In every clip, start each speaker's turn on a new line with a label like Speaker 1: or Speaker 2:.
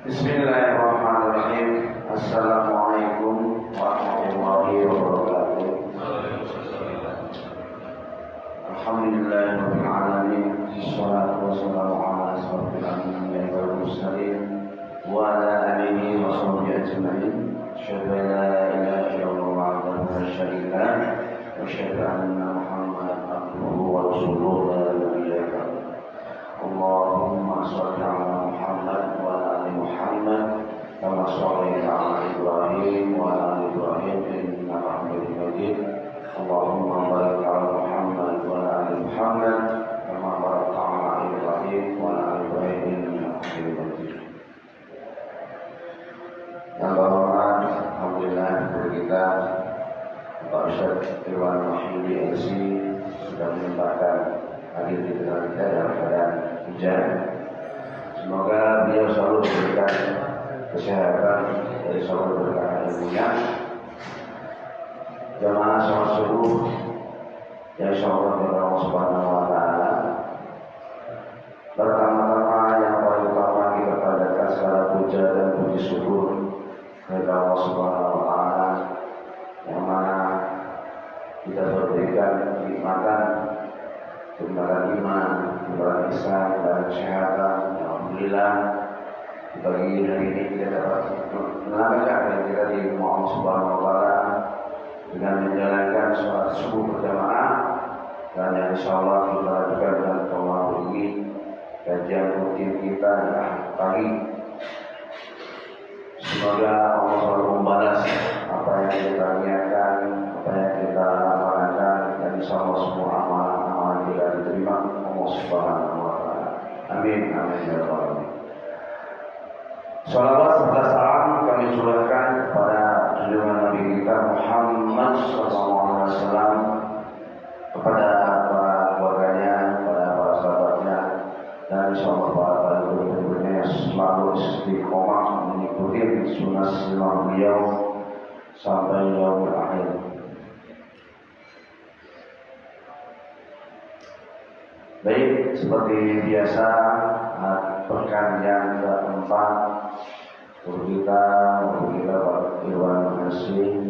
Speaker 1: Bismillahirrahmanirrahim. Assalamualaikum warahmatullahi wabarakatuh. Alhamdulillahirabbil alamin. Wassalatu wassalamu ala asyrofil anbiya'i wal mursalin wa ala alihi wa sahbihi ajma'in. Asyhadu an la ilaha illallah wahdahu la syarika lah wa asyhadu anna Muhammadan abduhu wa rasuluhu la nabiyya ba'dahu. Allahumma shalli ala Muhammad wa ala ali Muhammad kama shallaita ala Ibrahim wa ala ali Ibrahim innaka Hamidum Majid. Allahumma barik ala Muhammad wa ala ali Muhammad kama barakta ala Ibrahim wa ala ali Ibrahim innaka Hamidum Majid. Yang berhormat, alhamdulillah guru kita Pak Ustaz Irwan Mahmudi MC sudah menyempatkan hadir di tengah kita dalam keadaan hujan. Semoga beliau selalu diberikan kesehatan, dan selalu diberikan ilmunya. Jamaah sholat subuh yang insyaallah kepada Allah Subhanahu wa taala. Pertama-tama yang paling utama kita panjatkan segala puja dan puji syukur kepada Allah Subhanahu wa taala yang mana kita diberikan kenikmatan, kenikmatan iman, kenikmatan Islam dan kesehatan. Alhamdulillah di pagi hari ini kita dapat menambahkan yang kita di Allah Subhanahu wa taala dengan menjalankan sholat subuh berjamaah, dan yang insyaallah kita lakukan dengan Allah ini kajian rutin kita di akhir pagi. Semoga Allah selalu membalas apa yang kita niatkan, apa yang kita lakukan, dan insyaallah semua amalan-amalan kita diterima Allah Subhanahu wa taala. Amin amin ya rabbal alamin. Salawat serta salam kami curahkan kepada junjungan Nabi kita Muhammad SAW, kepada para keluarganya, kepada para sahabatnya, dan insyaallah para guru-gurunya yang selalu istiqomah mengikuti sunnah beliau sampai yaumul akhir. Baik, seperti biasa pekan yang keempat guru kita Pak Irwan Mahmudi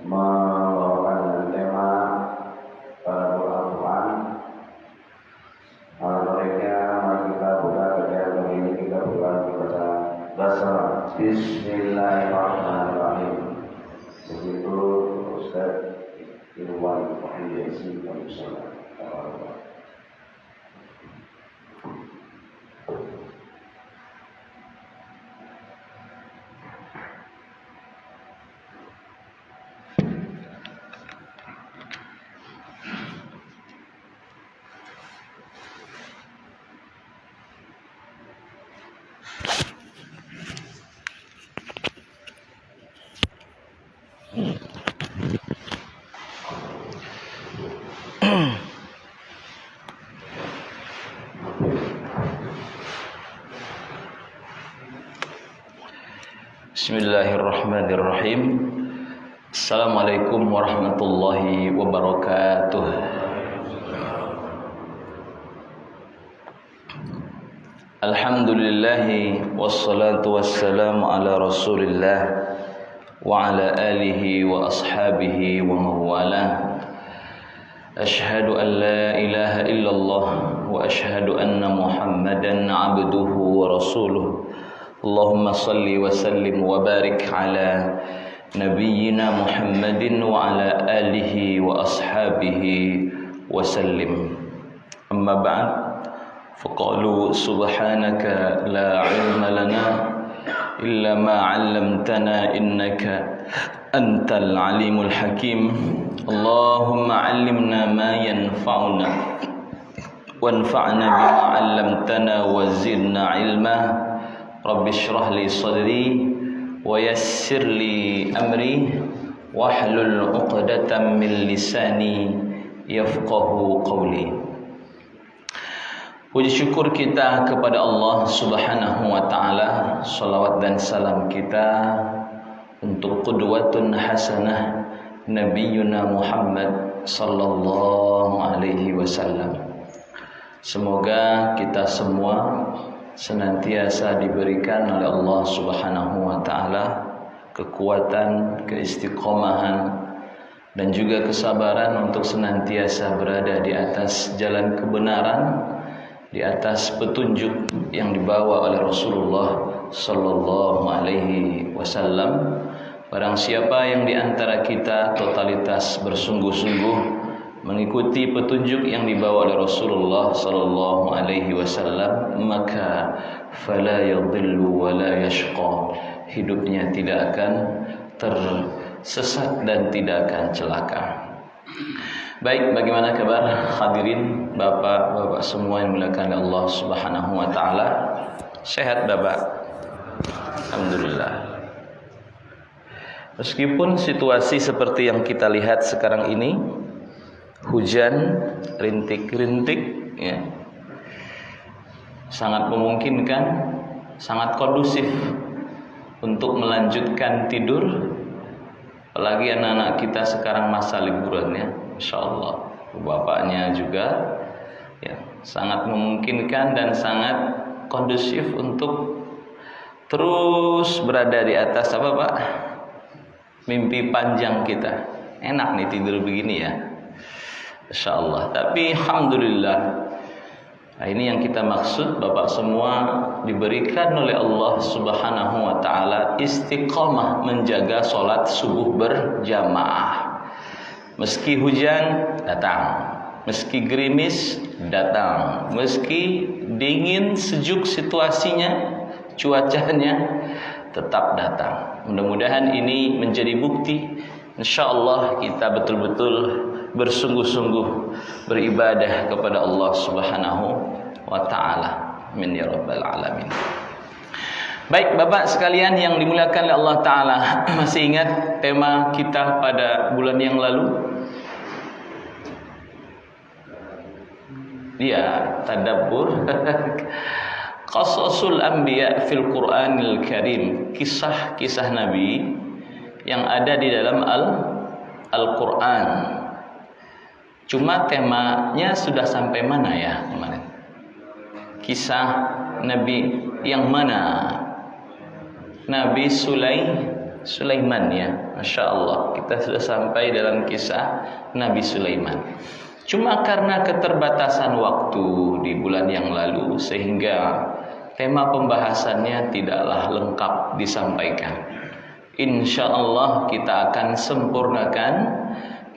Speaker 1: membawakan dengan tema para Al-Quran. Baiknya mari kita buka kajian kali ini, kita buka baca basmalah. Bismillahirrahmanirrahim. Begitu Ustaz Irwan Mahmudi kami salam.
Speaker 2: Bismillahirrahmanirrahim. Assalamualaikum warahmatullahi wabarakatuh. Alhamdulillahi wassalatu wassalamu ala Rasulillah wa ala alihi wa ashabihi wa mawala. Ashhadu an la ilaha illallah wa ashhadu anna Muhammadan abduhu wa rasuluh. Allahumma salli wa sallim wa barik ala nabiyyina Muhammadin wa ala alihi wa ashabihi wa sallim. Amma ba'd, faqalu subhanaka la ilma lana illa ma 'allamtana innaka antal alimul hakim. Allahumma 'allimna ma yanfa'una wanfa'na bima 'allamtana wa zidna 'ilma. Rabbi shrah li sadri wa yassir li amri wahlul 'uqdatam min lisani yafqahu qawli. Puji syukur kita kepada Allah Subhanahu wa taala, salawat dan salam kita untuk qudwatun hasanah Nabiyuna Muhammad sallallahu alaihi wasallam. Semoga kita semua senantiasa diberikan oleh Allah Subhanahu wa taala kekuatan, keistiqomahan dan juga kesabaran untuk senantiasa berada di atas jalan kebenaran, di atas petunjuk yang dibawa oleh Rasulullah sallallahu alaihi wasallam. Barang siapa yang di antara kita totalitas bersungguh-sungguh mengikuti petunjuk yang dibawa oleh Rasulullah sallallahu alaihi wasallam, maka fala yadhillu wa la yashqa. Hidupnya tidak akan tersesat dan tidak akan celaka. Baik, bagaimana kabar hadirin bapak-bapak semua yang dimuliakan Allah Subhanahu wa taala? Sehat Bapak? Alhamdulillah. Meskipun situasi seperti yang kita lihat sekarang ini, hujan rintik-rintik ya, sangat memungkinkan, sangat kondusif untuk melanjutkan tidur. Apalagi anak-anak kita sekarang masa liburannya, insyaallah bapaknya juga ya, sangat memungkinkan dan sangat kondusif untuk terus berada di atas apa Pak? Mimpi panjang kita. Enak nih tidur begini ya, insyaallah. Tapi alhamdulillah, nah, ini yang kita maksud, Bapak semua diberikan oleh Allah Subhanahu wa taala istiqomah menjaga sholat subuh berjamaah. Meski hujan datang, meski gerimis datang, meski dingin sejuk situasinya, cuacanya tetap datang. Mudah-mudahan ini menjadi bukti, insyaallah kita betul-betul bersungguh-sungguh beribadah kepada Allah Subhanahu wa taala. Amin ya rabbal alamin. Baik Bapak sekalian yang dimuliakan oleh Allah taala, masih ingat tema kita pada bulan yang lalu? Ya, tadabbur qasasul anbiya fil Qur'anil Karim, kisah-kisah nabi yang ada di dalam Al-Qur'an. Cuma temanya sudah sampai mana ya kemarin? Kisah nabi yang mana? Nabi Sulaiman ya, Masya Allah, kita sudah sampai dalam kisah Nabi Sulaiman. Cuma karena keterbatasan waktu di bulan yang lalu, sehingga tema pembahasannya tidaklah lengkap disampaikan. Insya Allah kita akan sempurnakan,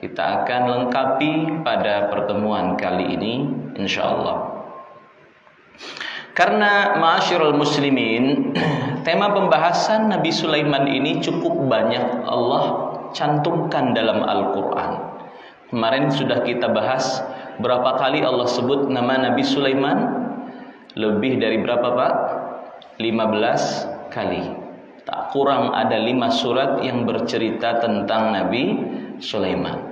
Speaker 2: kita akan lengkapi pada pertemuan kali ini, insya Allah. Karena ma'asyiral muslimin, tema pembahasan Nabi Sulaiman ini cukup banyak Allah cantumkan dalam Al-Quran. Kemarin sudah kita bahas berapa kali Allah sebut nama Nabi Sulaiman. Lebih dari berapa Pak? 15 kali. Tak kurang ada 5 surat yang bercerita tentang Nabi Sulaiman.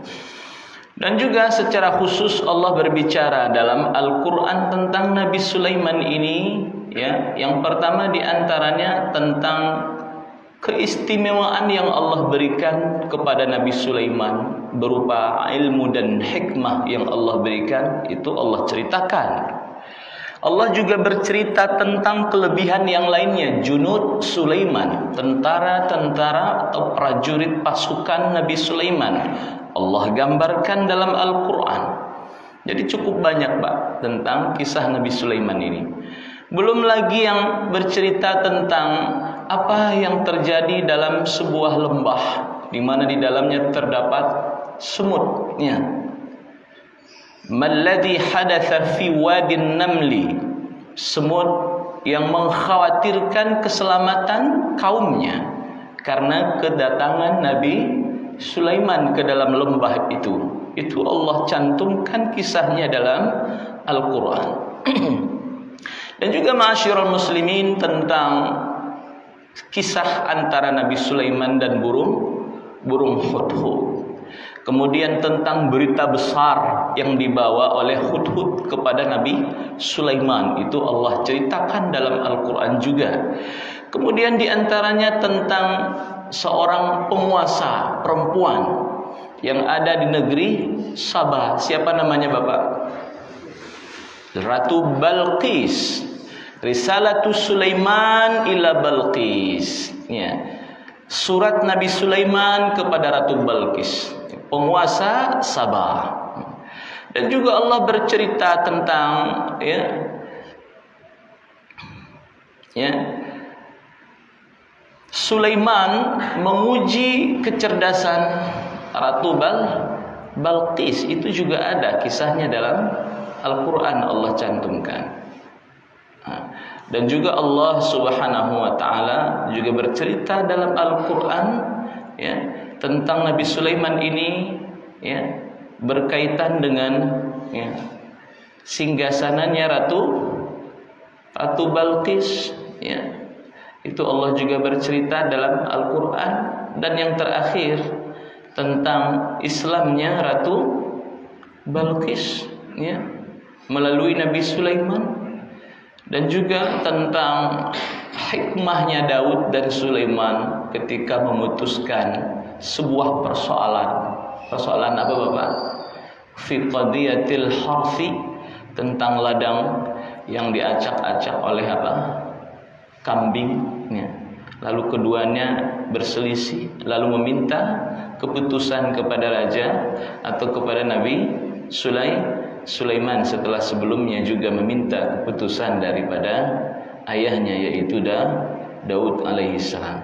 Speaker 2: Dan juga secara khusus Allah berbicara dalam Al-Quran tentang Nabi Sulaiman ini ya. Yang pertama diantaranya tentang keistimewaan yang Allah berikan kepada Nabi Sulaiman berupa ilmu dan hikmah yang Allah berikan, itu Allah ceritakan. Allah juga bercerita tentang kelebihan yang lainnya, junud Sulaiman, tentara-tentara atau prajurit pasukan Nabi Sulaiman, Allah gambarkan dalam Al-Quran. Jadi cukup banyak Pak tentang kisah Nabi Sulaiman ini. Belum lagi yang bercerita tentang apa yang terjadi dalam sebuah lembah, di mana di dalamnya terdapat semutnya. Malladhi hadatha fi wadin namli, semut yang mengkhawatirkan keselamatan kaumnya karena kedatangan Nabi Sulaiman ke dalam lembah itu. Itu Allah cantumkan kisahnya dalam Al-Quran. Dan juga ma'asyiral muslimin tentang kisah antara Nabi Sulaiman dan burung hudhud. Kemudian tentang berita besar yang dibawa oleh hudhud kepada Nabi Sulaiman, itu Allah ceritakan dalam Al-Quran juga. Kemudian diantaranya tentang seorang penguasa perempuan yang ada di negeri Sabah. Siapa namanya Bapak? Ratu Balqis. Risalatu Sulaiman ila Balqis. Ya. Surat Nabi Sulaiman kepada Ratu Balqis, penguasa Sabah. Dan juga Allah bercerita tentang Sulaiman menguji kecerdasan Ratu Balqis. Itu juga ada kisahnya dalam Al-Quran, Allah cantumkan. Dan juga Allah Subhanahu wa taala juga bercerita dalam Al-Qur'an tentang Nabi Sulaiman ini berkaitan dengan singgasananya Ratu Balqis. Itu Allah juga bercerita dalam Al-Qur'an. Dan yang terakhir tentang Islamnya Ratu Balqis melalui Nabi Sulaiman. Dan juga tentang hikmahnya Daud dan Sulaiman ketika memutuskan sebuah persoalan. Persoalan apa Bapak? Fi qadiyatil harfi, tentang ladang yang diacak-acak oleh kambing. Lalu keduanya berselisih, lalu meminta keputusan kepada raja atau kepada Nabi Sulaiman setelah sebelumnya juga meminta keputusan daripada ayahnya, yaitu Daud alaihissalam.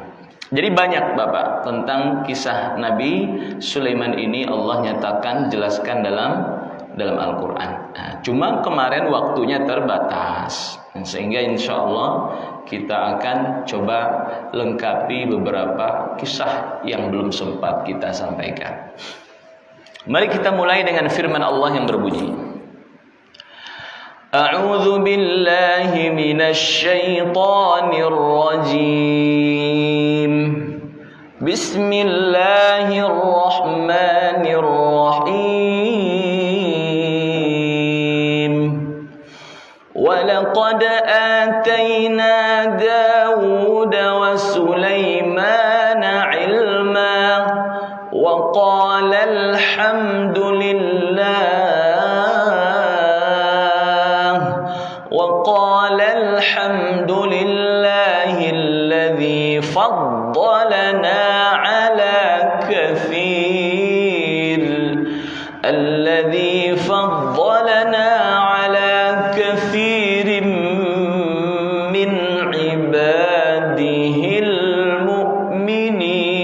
Speaker 2: Jadi banyak Bapak tentang kisah Nabi Sulaiman ini Allah nyatakan, jelaskan dalam Al-Quran. Cuma kemarin waktunya terbatas, sehingga insya Allah kita akan coba lengkapi beberapa kisah yang belum sempat kita sampaikan. Mari kita mulai dengan firman Allah yang berbunyi, A'udzu billahi minasy syaithanir rajim. Bismillahirrahmanirrahim. Wa laqad atayna Dawud wa Sulaimana 'ilma wa qala alhamdulillah alladzi faddalana ala kathirin min ibadihil mu'minin.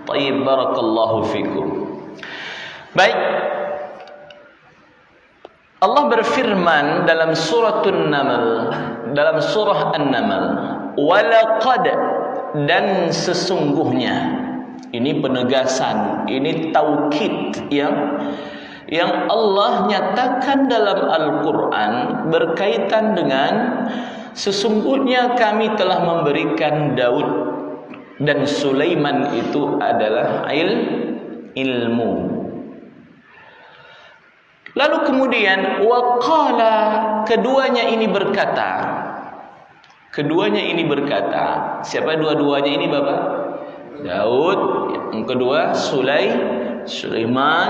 Speaker 2: Tayyib, barakallahu fikum. Baik, Allah berfirman dalam surah An-Naml, walaqad, dan sesungguhnya. Ini penegasan, ini taukid yang Allah nyatakan dalam Al-Quran berkaitan dengan sesungguhnya kami telah memberikan Daud dan Sulaiman itu adalah ilmu. Lalu kemudian waqala, keduanya ini berkata. Siapa dua-duanya ini Bapak? Daud, yang kedua Sulaiman.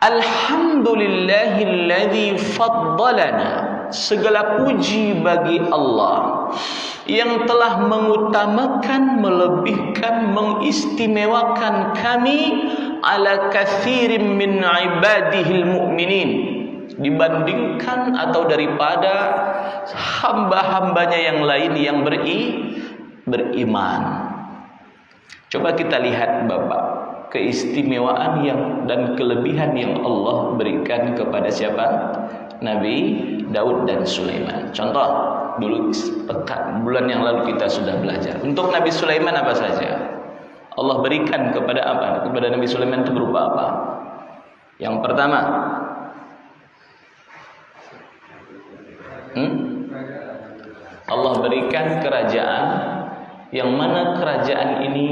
Speaker 2: Alhamdulillahilladzi faddalana, segala puji bagi Allah yang telah mengutamakan, melebihkan, mengistimewakan kami ala kathirin min ibadihil mu'minin, dibandingkan atau daripada hamba-hambanya yang lain yang beriman. Coba kita lihat Bapak, keistimewaan dan kelebihan yang Allah berikan kepada siapa? Nabi Daud dan Sulaiman. Contoh, dulu bulan yang lalu kita sudah belajar. Untuk Nabi Sulaiman apa saja Allah berikan kepada Nabi Sulaiman itu berupa apa? Yang pertama, Allah berikan kerajaan, yang mana kerajaan ini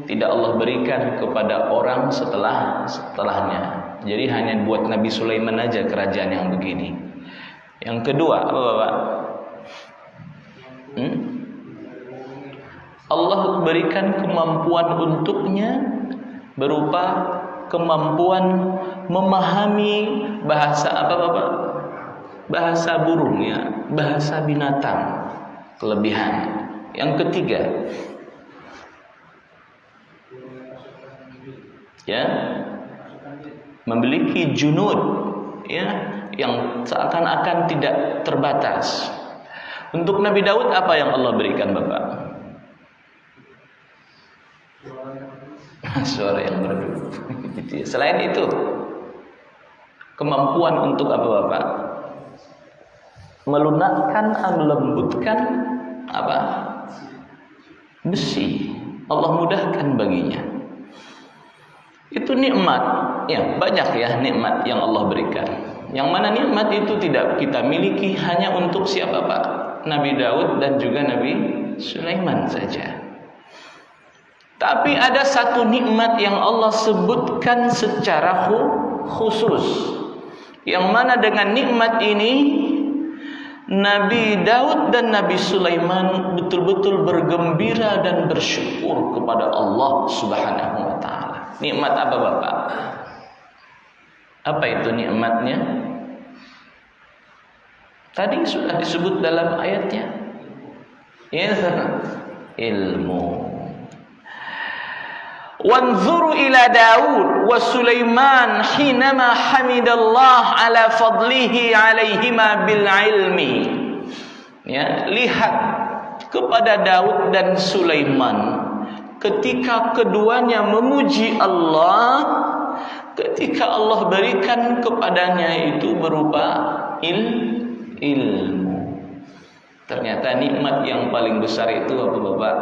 Speaker 2: tidak Allah berikan kepada orang setelahnya. Jadi hanya buat Nabi Sulaiman aja kerajaan yang begini. Yang kedua apa Bapak? Allah berikan kemampuan untuknya berupa kemampuan memahami bahasa apa-apa, bahasa burung ya, bahasa binatang, kelebihan. Yang ketiga, ya, memiliki junud ya yang seakan-akan tidak terbatas. Untuk Nabi Daud apa yang Allah berikan Bapak? Suara yang merdu. Selain itu, kemampuan untuk apa Bapak? Melunakkan, melembutkan apa? Besi. Allah mudahkan baginya. Itu nikmat, ya banyak ya nikmat yang Allah berikan. Yang mana nikmat itu tidak kita miliki hanya untuk siapa Pak? Nabi Daud dan juga Nabi Sulaiman saja. Tapi ada satu nikmat yang Allah sebutkan secara khusus. Yang mana dengan nikmat ini Nabi Daud dan Nabi Sulaiman betul-betul bergembira dan bersyukur kepada Allah Subhanahu wa taala. Nikmat apa Bapak? Apa itu nikmatnya? Tadi sudah disebut dalam ayatnya. Ya, ilmu. Wanzuru ila Daud wa Sulaiman hinama hamidallah ala fadlihi alaihima bil ilmi. Ya, lihat kepada Daud dan Sulaiman ketika keduanya memuji Allah, ketika Allah berikan kepadanya itu berupa ilmu. Ternyata nikmat yang paling besar itu apa Bapak?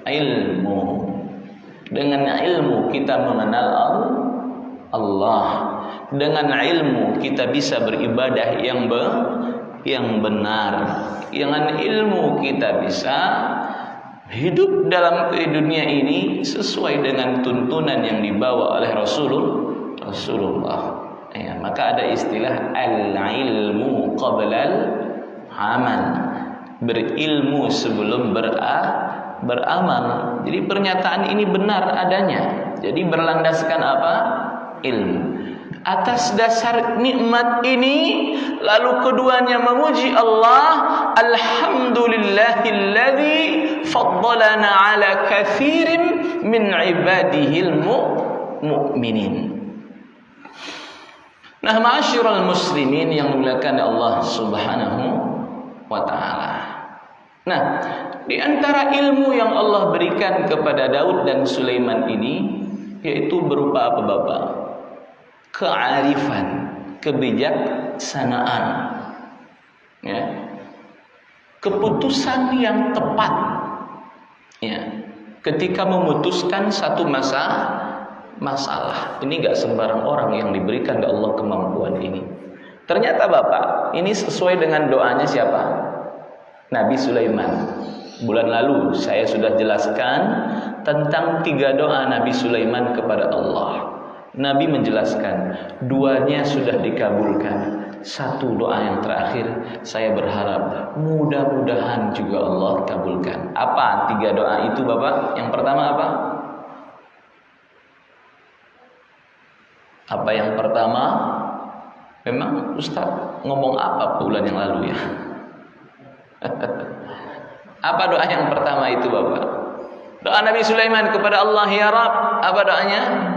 Speaker 2: Ilmu. Dengan ilmu kita mengenal Allah. Dengan ilmu kita bisa beribadah yang benar. Dengan ilmu kita bisa hidup dalam dunia ini sesuai dengan tuntunan yang dibawa oleh Rasulullah. Ya, maka ada istilah al-ilmu qabla al-amal. Berilmu sebelum beramal. Jadi pernyataan ini benar adanya. Jadi berlandaskan apa? Ilmu. Atas dasar nikmat ini lalu keduanya memuji Allah, alhamdulillahilladzi faddalana ala katsirin min ibadihil mu'minin. Nah, ma'asyiral muslimin yang dimuliakan Allah Subhanahu wa taala. Nah, di antara ilmu yang Allah berikan kepada Daud dan Sulaiman ini yaitu berupa apa Bapak? Kearifan, kebijaksanaan, ya, keputusan yang tepat, ya, ketika memutuskan satu masalah. Ini gak sembarang orang yang diberikan oleh Allah kemampuan ini. Ternyata Bapak, ini sesuai dengan doanya siapa? Nabi Sulaiman. Bulan lalu saya sudah jelaskan tentang 3 doa Nabi Sulaiman kepada Allah. Nabi menjelaskan, 2-nya sudah dikabulkan. 1 doa yang terakhir saya berharap mudah-mudahan juga Allah kabulkan. Apa 3 doa itu Bapak? Yang pertama apa? Apa yang pertama? Memang Ustaz ngomong apa bulan yang lalu ya? Apa doa yang pertama itu Bapak? Doa Nabi Sulaiman kepada Allah, ya Rabb, apa doanya?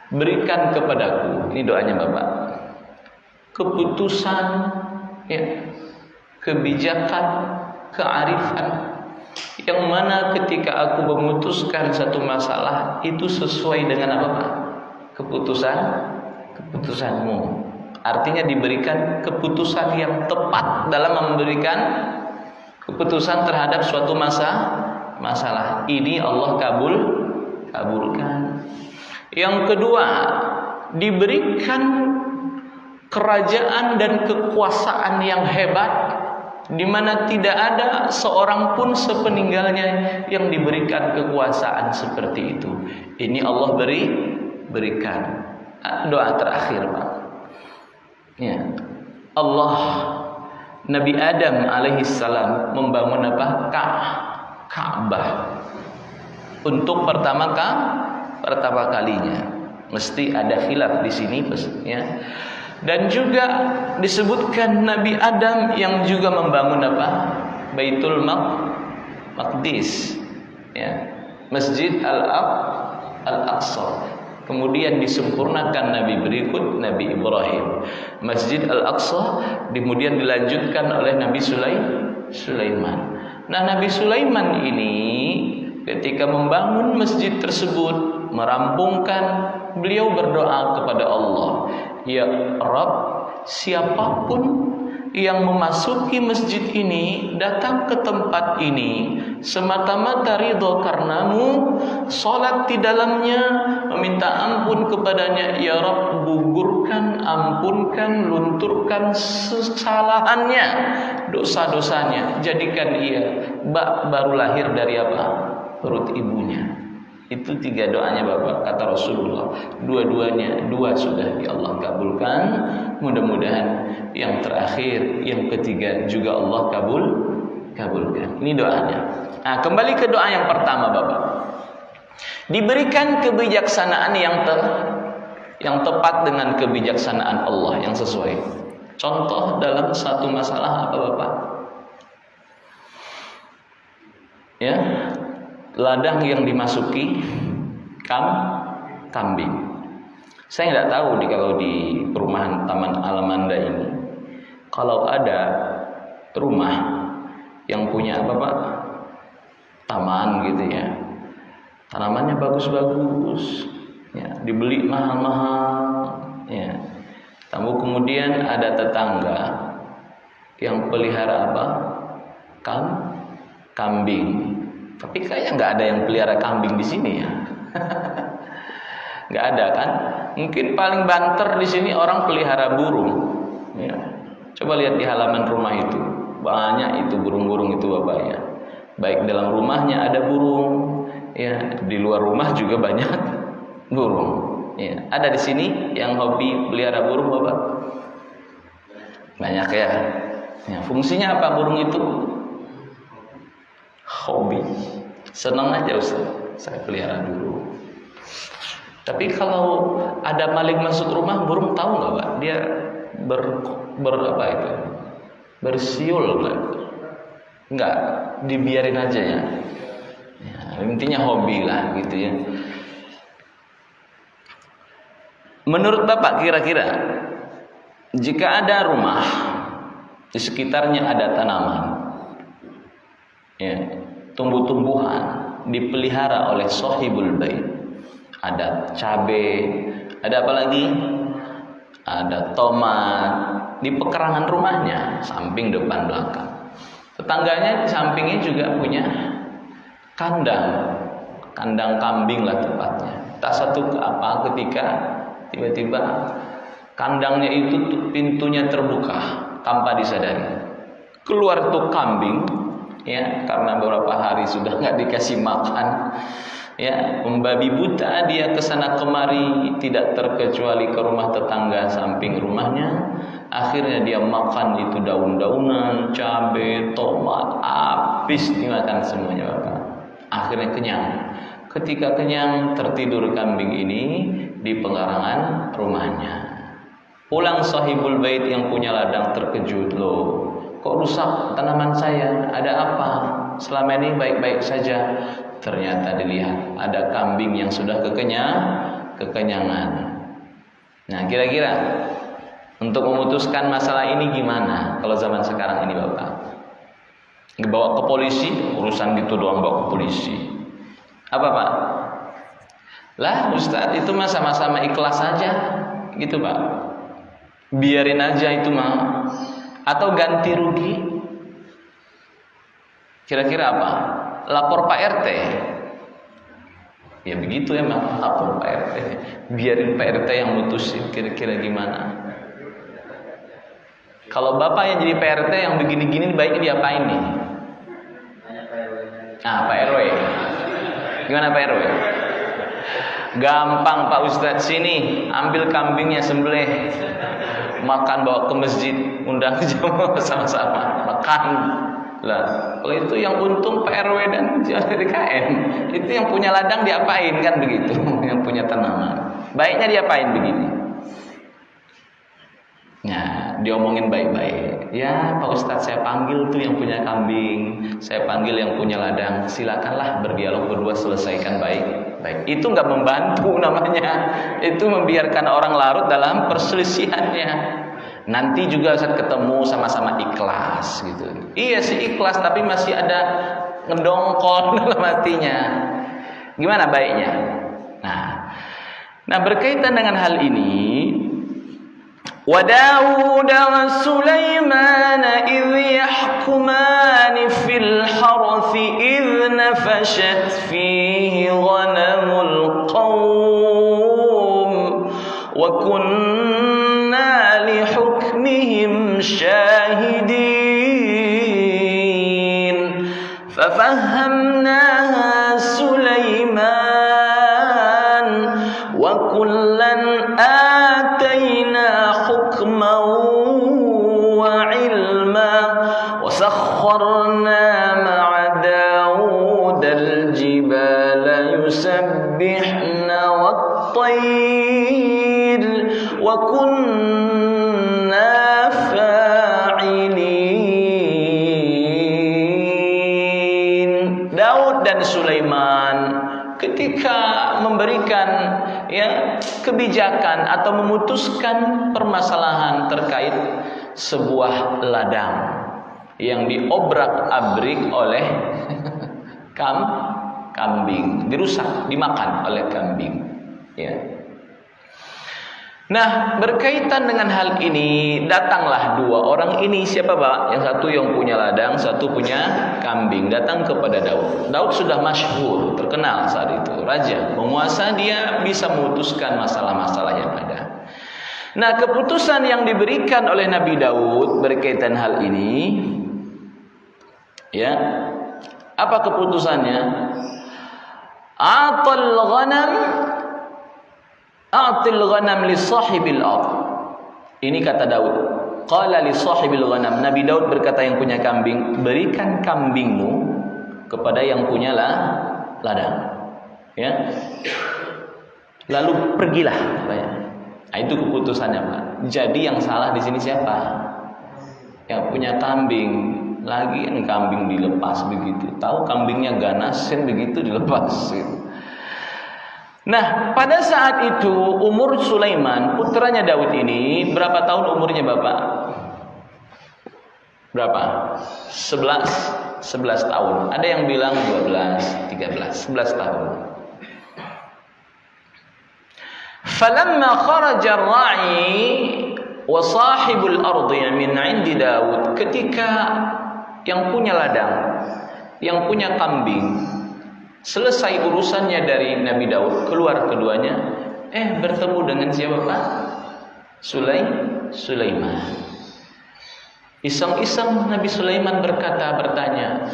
Speaker 2: Berikan kepadaku, ini doanya Bapak, keputusan, ya, kebijakan, kearifan, yang mana ketika aku memutuskan satu masalah itu sesuai dengan apa Pak? Keputusanmu. Artinya diberikan keputusan yang tepat dalam memberikan keputusan terhadap suatu masalah. Ini Allah kabulkan. Yang kedua, diberikan kerajaan dan kekuasaan yang hebat, di mana tidak ada seorang pun sepeninggalnya yang diberikan kekuasaan seperti itu. Ini Allah berikan. Doa terakhir Pak. Ya. Allah, Nabi Adam alaihissalam membangun apa? Ka'bah. untuk pertama kalinya. Mesti ada khilaf di sini ya. Dan juga disebutkan Nabi Adam yang juga membangun apa? Baitul Maqdis ya. Masjid Al-Aqsa. Kemudian disempurnakan Nabi berikut Nabi Ibrahim. Masjid Al-Aqsa kemudian dilanjutkan oleh Nabi Sulaiman. Nah, Nabi Sulaiman ini ketika membangun masjid tersebut, merampungkan, beliau berdoa kepada Allah, ya Rabb, siapapun yang memasuki masjid ini, datang ke tempat ini semata-mata ridho karenamu, sholat di dalamnya, meminta ampun kepadanya, ya Rabb, gugurkan, ampunkan, lunturkan kesalahannya, dosa-dosanya, jadikan ia baru lahir dari apa? Perut ibunya. Itu 3 doanya Bapak, kata Rasulullah. Dua sudah ya Allah kabulkan. Mudah-mudahan yang terakhir, yang ketiga juga Allah kabulkan. Ini doanya. Nah, kembali ke doa yang pertama Bapak. Diberikan kebijaksanaan yang tepat dengan kebijaksanaan Allah yang sesuai. Contoh dalam satu masalah apa Bapak? Ya, ladang yang dimasuki kambing. Saya nggak tahu kalau di perumahan Taman Alamanda ini, kalau ada rumah yang punya apa Pak? Taman gitu ya, tanamannya bagus-bagus, ya, dibeli mahal-mahal, ya. Kemudian ada tetangga yang pelihara apa? Kambing. Tapi kayaknya nggak ada yang pelihara kambing di sini ya. Nggak ada kan? Mungkin paling banter di sini orang pelihara burung. Ya. Coba lihat di halaman rumah itu, banyak itu burung-burung itu Bapak ya. Baik dalam rumahnya ada burung, ya di luar rumah juga banyak burung. Ya. Ada di sini yang hobi pelihara burung Bapak? Banyak ya. Ya. Fungsinya apa burung itu? Hobi, senang aja Ustaz, saya pelihara dulu. Tapi kalau ada maling masuk rumah, burung tahu nggak Pak? Dia apa itu? Bersiul nggak? Dibiarin aja ya. Ya, intinya hobi lah gitu ya. Menurut Bapak kira-kira jika ada rumah di sekitarnya ada tanaman, ya, tumbuh-tumbuhan dipelihara oleh sahibul bait, ada cabai, ada apa lagi? Ada tomat di pekarangan rumahnya, samping, depan, belakang. Tetangganya di sampingnya juga punya kandang kambing lah tepatnya. Tak satu ketika tiba-tiba kandangnya itu pintunya terbuka tanpa disadari. Keluar tuh kambing, ya, karena beberapa hari sudah nggak dikasih makan, ya, membabi buta dia kesana kemari, tidak terkecuali ke rumah tetangga samping rumahnya. Akhirnya dia makan itu daun-daunan, cabai, tomat, habis dimakan semuanya Bapak. Akhirnya kenyang. Ketika kenyang, tertidur kambing ini di pekarangan rumahnya. Pulang sahibul bait yang punya ladang terkejut, loh, kok rusak tanaman saya? Ada apa? Selama ini baik-baik saja. Ternyata dilihat ada kambing yang sudah kekenyangan. Nah, kira-kira untuk memutuskan masalah ini gimana kalau zaman sekarang ini Bapak? Dibawa ke polisi, urusan gitu doang bawa ke polisi. Apa Pak? Lah Ustadz, itu mah sama-sama ikhlas saja gitu Pak. Biarin aja itu mah. Atau ganti rugi. Kira-kira apa? Lapor Pak RT. Ya begitu emang, lapor Pak RT. Biarin Pak RT yang mutusin kira-kira gimana. Kalau Bapak yang jadi Pak RT yang begini-gini baiknya diapain nih? Nah, Pak RW. Gimana Pak RW? Gampang Pak Ustadz, sini ambil kambingnya sembelih, makan bawa ke masjid, undang jamaah sama-sama makan, Lah, kalau itu yang untung PRW dan DKM, itu yang punya ladang diapain kan begitu, yang punya tanaman. Baiknya diapain begini? Nah, diomongin baik-baik. Ya, Pak Ustadz, saya panggil tuh yang punya kambing, saya panggil yang punya ladang. Silakanlah berdialog berdua, selesaikan baik-baik. Itu nggak membantu namanya. Itu membiarkan orang larut dalam perselisihannya. Nanti juga saat ketemu sama-sama ikhlas gitu. Iya sih ikhlas, tapi masih ada ngedongkol dalam hatinya. Gimana baiknya? Nah berkaitan dengan hal ini, wa Daud wa Sulaiman idh yahkumani fil harthi idh nafashat fihi ghanamul qawm wa kunna li hukmihim syahidin fafahamnaha Sulaiman wa kullan atayna hukman wa ilma wa sakharna ma'a Daud al-jibala yusabbihna wat-tayr wa kunna fa'ilin. Daud dan Sulaiman ketika memberikan kebijakan atau memutuskan permasalahan terkait sebuah ladang yang diobrak-abrik oleh kambing, dirusak, dimakan oleh kambing. Nah, berkaitan dengan hal ini, datanglah dua orang ini. Siapa Pak? Yang satu yang punya ladang, satu punya kambing. Datang kepada Daud. Daud sudah masyhur, terkenal saat itu, raja, penguasa, dia bisa memutuskan masalah-masalah yang ada. Nah, keputusan yang diberikan oleh Nabi Daud berkaitan hal ini, apa keputusannya? A'til ghanam li sahibil ard. Ini kata Daud. Qala li sahibil ghanam. Nabi Daud berkata yang punya kambing, berikan kambingmu kepada yang punya ladang. Lalu pergilah. Nah, itu keputusannya, Pak. Jadi yang salah di sini siapa? Yang punya kambing. Lagi kan kambing dilepas begitu. Tahu kambingnya ganas kan begitu dilepas gitu. Nah, pada saat itu umur Sulaiman, putranya Daud ini, berapa tahun umurnya Bapak? Berapa? 11 tahun. Ada yang bilang 12, 13, 11 tahun. Falamma kharaja ar-ra'i wa sahibul ardi min 'indi Daud, ketika yang punya ladang, yang punya kambing selesai urusannya dari Nabi Daud, keluar keduanya, bertemu dengan siapa Pak? Sulaiman. Iseng-iseng Nabi Sulaiman bertanya,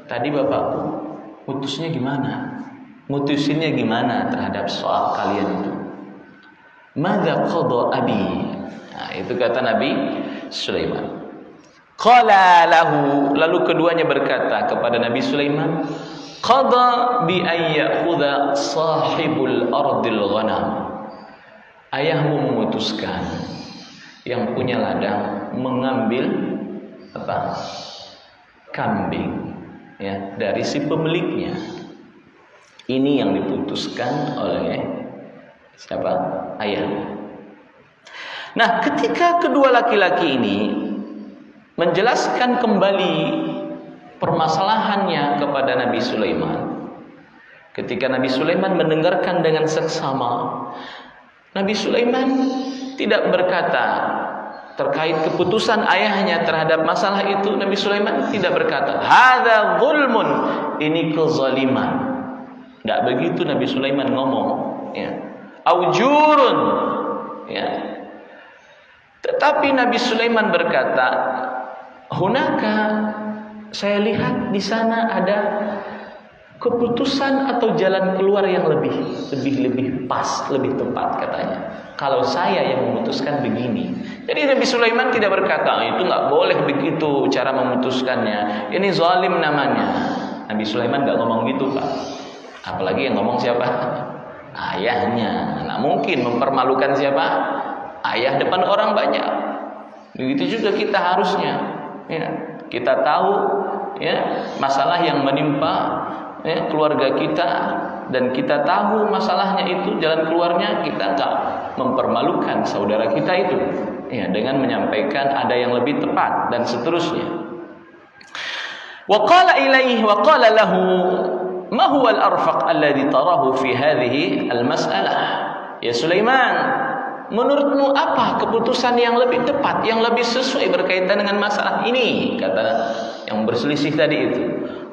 Speaker 2: tadi bapakku mutusinnya gimana terhadap soal kalian itu? Madza qada abi? Nah, itu kata Nabi Sulaiman. Qala lahu, lalu keduanya berkata kepada Nabi Sulaiman, qada bi ay ya'khudha sahibul ardil ghanam. Ayahmu memutuskan yang punya ladang mengambil kambing dari si pemiliknya. Ini yang diputuskan oleh siapa? Ayah. Nah, ketika kedua laki-laki ini menjelaskan kembali permasalahannya kepada Nabi Sulaiman, ketika Nabi Sulaiman mendengarkan dengan seksama, Nabi Sulaiman tidak berkata terkait keputusan ayahnya terhadap masalah itu. Nabi Sulaiman tidak berkata hadza zulmun, ini kezaliman. Tidak begitu Nabi Sulaiman ngomong, aujurun, tetapi Nabi Sulaiman berkata, hunaka, saya lihat di sana ada keputusan atau jalan keluar yang lebih pas, lebih tepat katanya. kalau saya yang memutuskan begini. Jadi Nabi Sulaiman tidak berkata, itu nggak boleh begitu cara memutuskannya, ini zalim namanya. Nabi Sulaiman nggak ngomong gitu, Pak. Apalagi yang ngomong siapa? Ayahnya. Nah, mungkin mempermalukan siapa? Ayah depan orang banyak. Begitu juga kita harusnya, ya, kita tahu, ya, masalah yang menimpa, ya, keluarga kita, dan kita tahu masalahnya itu jalan keluarnya, kita nggak mempermalukan saudara kita itu, ya, dengan menyampaikan ada yang lebih tepat dan seterusnya. Wa qala ilaihi wa qala lahu ma huwa al-arfaq alladhi tarahu fi hadhihi al-mas'alah. Ya Sulaiman, menurutmu apa keputusan yang lebih tepat, yang lebih sesuai berkaitan dengan masalah ini? Kata yang berselisih tadi itu.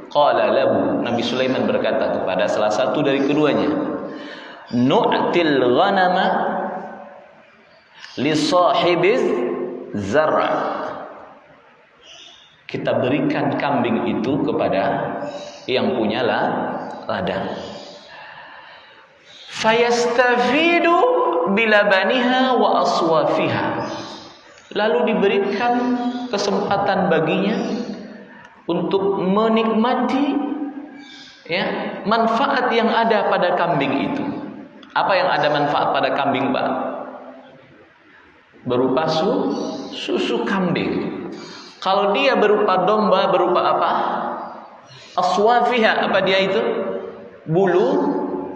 Speaker 2: Qala lahu, Nabi Sulaiman berkata kepada salah satu dari keduanya, nu'til ghanama li sahibiz zar'a. Kita berikan kambing itu kepada yang punya ladang. Fayastafidu bilabaniha wa aswafiha. Lalu diberikan kesempatan baginya untuk menikmati, ya, manfaat yang ada pada kambing itu. Apa yang ada manfaat pada kambing, Pak? Berupa susu kambing. Kalau dia berupa domba, berupa apa? Aswafiha, apa dia itu?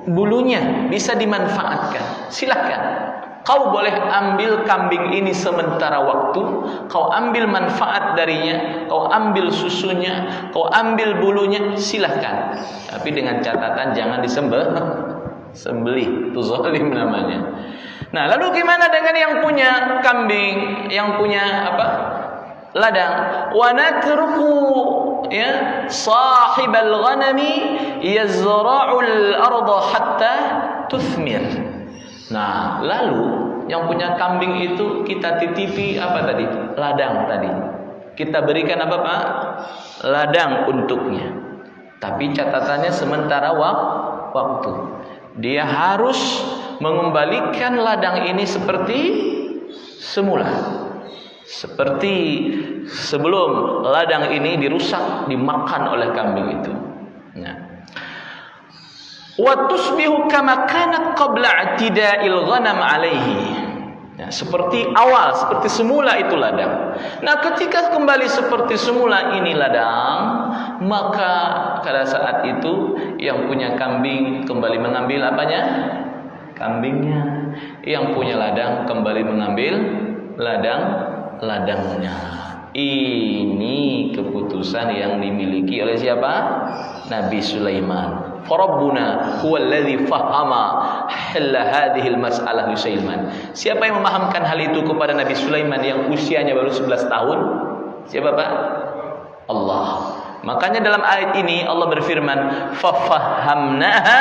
Speaker 2: Bulunya bisa dimanfaatkan. Silakan. Kau boleh ambil kambing ini sementara waktu, kau ambil manfaat darinya, kau ambil susunya, kau ambil bulunya, silahkan. Tapi dengan catatan jangan disembelih, itu zalim namanya. Nah, lalu gimana dengan yang punya kambing, yang punya apa? Ladang. Wa natruku, ya, sahibal ghanami yazra'ul arda hatta tuthmir. Nah, lalu yang punya kambing itu kita titipi apa tadi? Ladang tadi. Kita berikan apa, Pak? Ladang untuknya. Tapi catatannya sementara waktu. Dia harus mengembalikan ladang ini seperti semula. Seperti sebelum ladang ini dirusak, dimakan oleh kambing itu. Nah, wa tusbihu kama kanat qabla i'tida'il ghanam 'alaihi. Ya, seperti awal, seperti semula itu ladang. Nah, ketika kembali seperti semula ini ladang, maka pada saat itu yang punya kambing kembali mengambil apanya? Kambingnya. Yang punya ladang kembali mengambil ladangnya. Ini keputusan yang dimiliki oleh siapa? Nabi Sulaiman. Farabbuna huwallazi fahama halla hadhihi al-mas'alah li Sulaiman. Siapa yang memahamkan hal itu kepada Nabi Sulaiman yang usianya baru 11 tahun? Siapa, Pak? Allah. Makanya dalam ayat ini Allah berfirman, fafahamnaha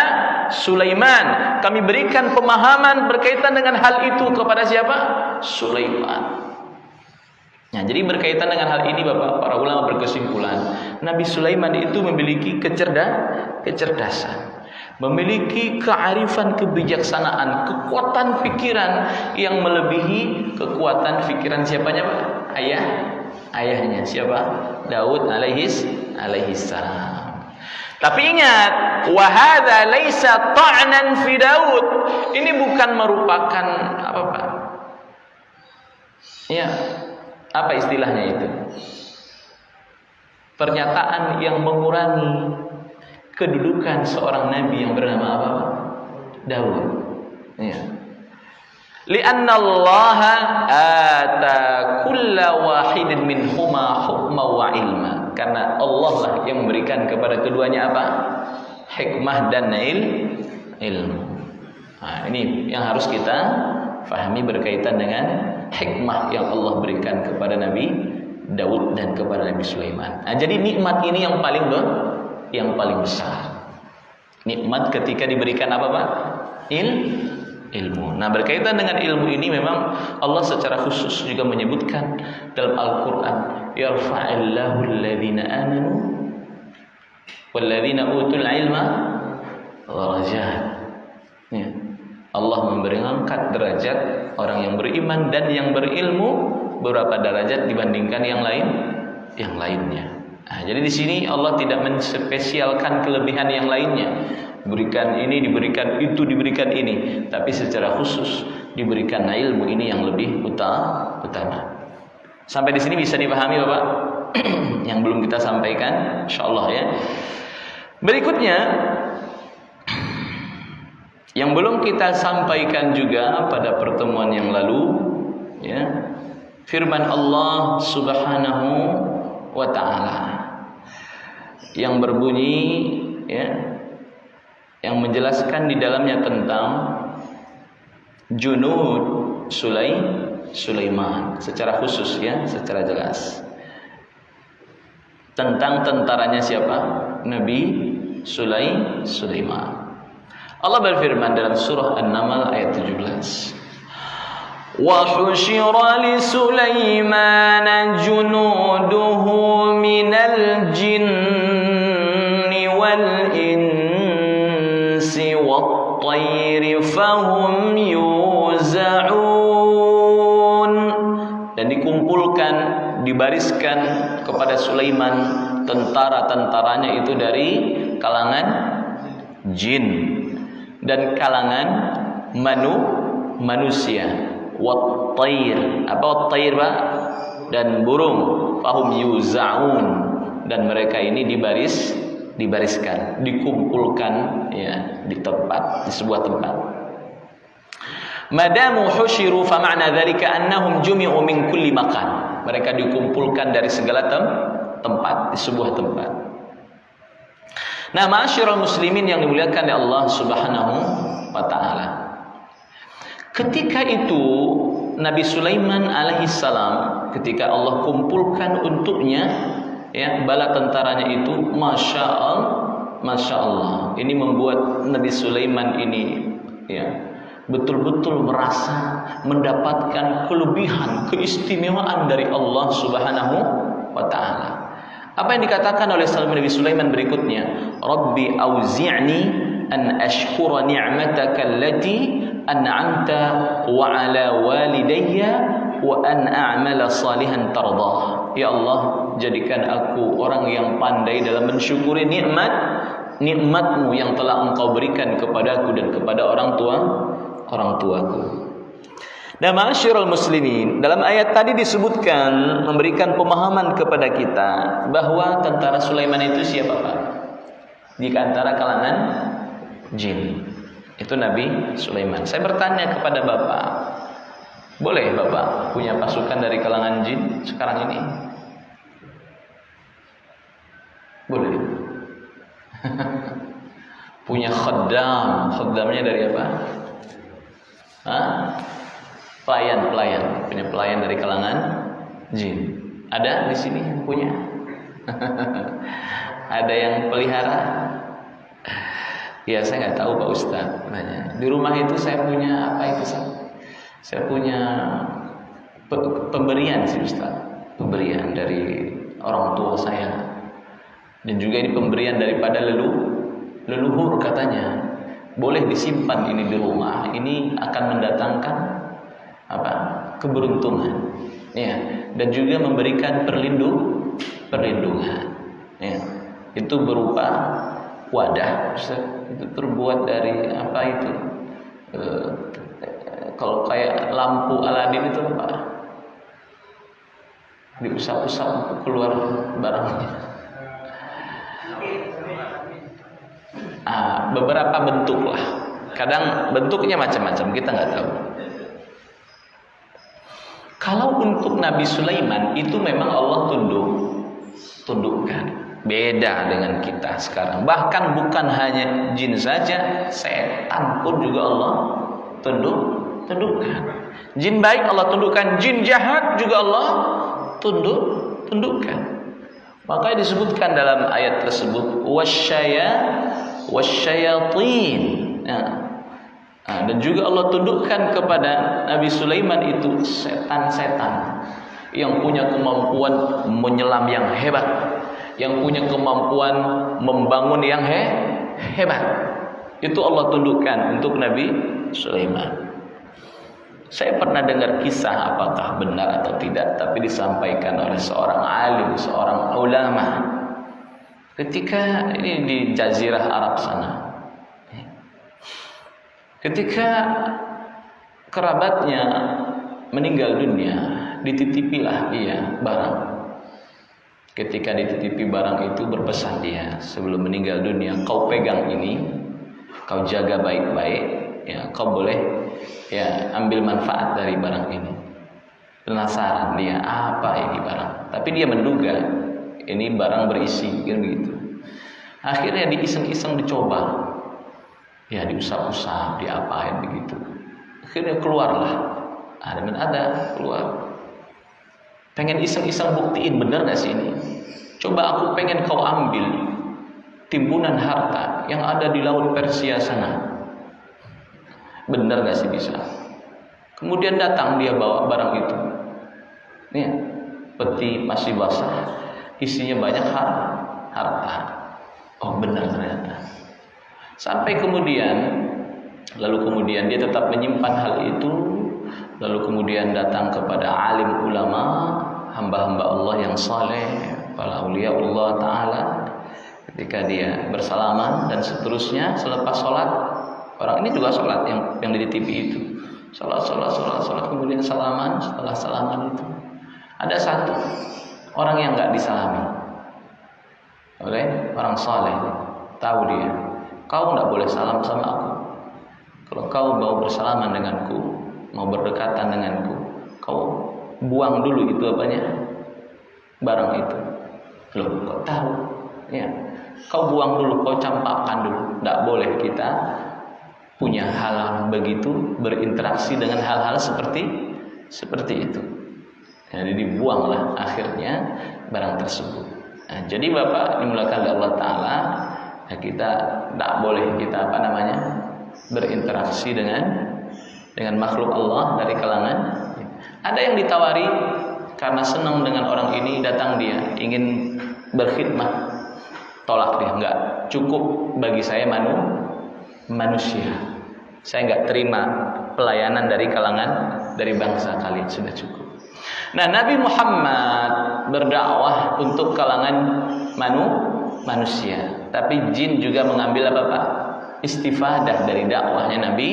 Speaker 2: Sulaiman. Kami berikan pemahaman berkaitan dengan hal itu kepada siapa? Sulaiman. Nah, jadi berkaitan dengan hal ini, Bapak, para ulama berkesimpulan, Nabi Sulaiman itu memiliki kecerdasan, memiliki kearifan, kebijaksanaan, kekuatan pikiran yang melebihi kekuatan pikiran siapanya, Pak? Ayahnya siapa? Daud alaihis salam. Tapi ingat, wa hadza laisa ta'nan fi Daud. Ini bukan merupakan apa, Pak? Ya, apa istilahnya itu? Pernyataan yang mengurangi kedudukan seorang nabi yang bernama apa? Daud. Ya. Li'anna Allah ata kulla wahidin minhuma hukma wa ilma. Karena Allah lah yang memberikan kepada keduanya apa? Hikmah dan ilmu. Nah, ini yang harus kita fahami berkaitan dengan hikmah yang Allah berikan kepada Nabi Daud dan kepada Nabi Sulaiman. Nah, jadi nikmat ini yang paling besar. Nikmat ketika diberikan apa, Pak? Ilmu. Nah, berkaitan dengan ilmu ini memang Allah secara khusus juga menyebutkan dalam Al-Qur'an, yarfa'illahu alladhina amanu walladzina utul ilma darajat. Ya. Allah memberi angkat derajat orang yang beriman dan yang berilmu beberapa derajat dibandingkan yang lainnya. Nah, jadi di sini Allah tidak menspesialkan kelebihan yang lainnya. Diberikan ini, diberikan itu, diberikan ini, tapi secara khusus diberikan ilmu ini yang lebih utama. Sampai di sini bisa dipahami Bapak? Yang belum kita sampaikan, insyaallah ya. Berikutnya yang belum kita sampaikan juga pada pertemuan yang lalu, ya, firman Allah Subhanahu wa taala yang berbunyi, ya, yang menjelaskan di dalamnya tentang junud Sulaiman secara khusus, ya, secara jelas tentang tentaranya siapa? Nabi Sulaiman. Allah berfirman dalam surah An-Naml ayat 17. Wa husyira li Sulaiman junuduhu minal jinni wal insi wat tayri fahum yuzaun. Dan dikumpulkan, dibariskan kepada Sulaiman tentara-tentaranya itu dari kalangan jin dan kalangan manusia. Wat tayr, apa wat tayr Pak? Dan burung. Fahum yuzaun, dan mereka ini dibariskan, dikumpulkan, ya, di tempat, di sebuah tempat. Madamu husyiru fa ma'na dzalika annahum jumi'u min kulli makan. Mereka dikumpulkan dari segala tempat, di sebuah tempat. Nah, ma'asyiral muslimin yang dimuliakan oleh Allah Subhanahu wa taala. Ketika itu Nabi Sulaiman alaihissalam, ketika Allah kumpulkan untuknya, ya, bala tentaranya itu, masya Allah, ini membuat Nabi Sulaiman ini, ya, betul-betul merasa mendapatkan kelebihan, keistimewaan dari Allah Subhanahu wa taala. Apa yang dikatakan oleh Nabi Sulaiman berikutnya? Rabbi auzi'ni an ashkura ni'mataka allati an'amta wa ala walidayya wa an a'mala salihan tardah. Ya Allah, jadikan aku orang yang pandai dalam mensyukuri nikmat-Mu yang telah Engkau berikan kepadaku dan kepada orang tuaku. Dan ma'asyiral muslimin, dalam ayat tadi disebutkan, memberikan pemahaman kepada kita bahwa tentara Sulaiman itu siapa Pak? Di antara kalangan jin. Itu Nabi Sulaiman. Saya bertanya kepada Bapak, boleh Bapak punya pasukan dari kalangan jin sekarang ini? Boleh. Punya khaddamnya dari apa? Pelayan, punya pelayan dari kalangan jin. Ada di sini yang punya? Ada yang pelihara? Ya, saya nggak tahu Pak Ustadz. Di rumah itu saya punya apa itu? Saya punya pemberian sih Ustadz. Pemberian dari orang tua saya. Dan juga ini pemberian daripada leluhur katanya. Boleh disimpan ini di rumah. Ini akan mendatangkan apa? Keberuntungan. Ya, dan juga memberikan perlindungan. Ya. Itu berupa wadah, itu terbuat dari apa itu? Kalau kayak lampu Aladin itu apa? Diusap-usap untuk keluar barangnya. Beberapa bentuk lah. Kadang bentuknya macam-macam, kita nggak tahu. Kalau untuk Nabi Sulaiman itu memang Allah tundukkan. Beda dengan kita sekarang. Bahkan bukan hanya jin saja, setan pun juga Allah tundukkan. Jin baik Allah tundukkan, jin jahat juga Allah tundukkan. Makanya disebutkan dalam ayat tersebut wasyayatin. Dan juga Allah tundukkan kepada Nabi Sulaiman itu setan-setan yang punya kemampuan menyelam yang hebat, yang punya kemampuan membangun yang hebat. Itu Allah tundukkan untuk Nabi Sulaiman. Saya pernah dengar kisah, apakah benar atau tidak, tapi disampaikan oleh seorang alim, seorang ulama. Ketika ini di Jazirah Arab sana, ketika kerabatnya meninggal dunia, dititipilah ia barang. Ketika dititipi barang itu, berpesan dia sebelum meninggal dunia, kau pegang ini, kau jaga baik-baik, ya, kau boleh ya ambil manfaat dari barang ini. Penasaran dia, apa ini barang? Tapi dia menduga ini barang berisi, kan begitu. Akhirnya diiseng-iseng dicoba, ya diusap-usap, diapain begitu. Akhirnya keluarlah, ada keluar. Pengen iseng-iseng buktiin benar gak sih ini? Coba aku pengen kau ambil timbunan harta yang ada di laut Persia sana. Benar gak sih bisa? Kemudian datang dia bawa barang itu. Nih, peti masih basah, isinya banyak harta. Oh benar ternyata. Sampai lalu kemudian dia tetap menyimpan hal itu. Lalu kemudian datang kepada alim ulama, hamba-hamba Allah yang saleh, para aulia Allah Ta'ala. Ketika dia bersalaman dan seterusnya, selepas sholat, orang ini juga sholat yang di TV itu. Sholat, kemudian salaman. Setelah salaman itu, ada satu orang yang nggak disalami oleh orang saleh. Tahu dia, kau nggak boleh salam sama aku. Kalau kau mau bersalaman denganku, mau berdekatan denganku, kau buang dulu itu barang itu. Loh, kau tahu? Ya, kau buang dulu, kau campakkan dulu. Tidak boleh kita punya hal begitu, berinteraksi dengan hal-hal seperti itu. Jadi dibuanglah akhirnya barang tersebut. Nah, jadi Bapak dimulakan oleh Allah Ta'ala, ya kita tidak boleh kita berinteraksi dengan makhluk Allah dari kalangan. Ada yang ditawari karena senang dengan orang ini, datang dia ingin berkhidmat, tolak dia, enggak cukup bagi saya manusia, saya enggak terima pelayanan dari bangsa kalian, sudah cukup. Nah, Nabi Muhammad berdakwah untuk kalangan manusia, tapi jin juga mengambil istifadah dari dakwahnya Nabi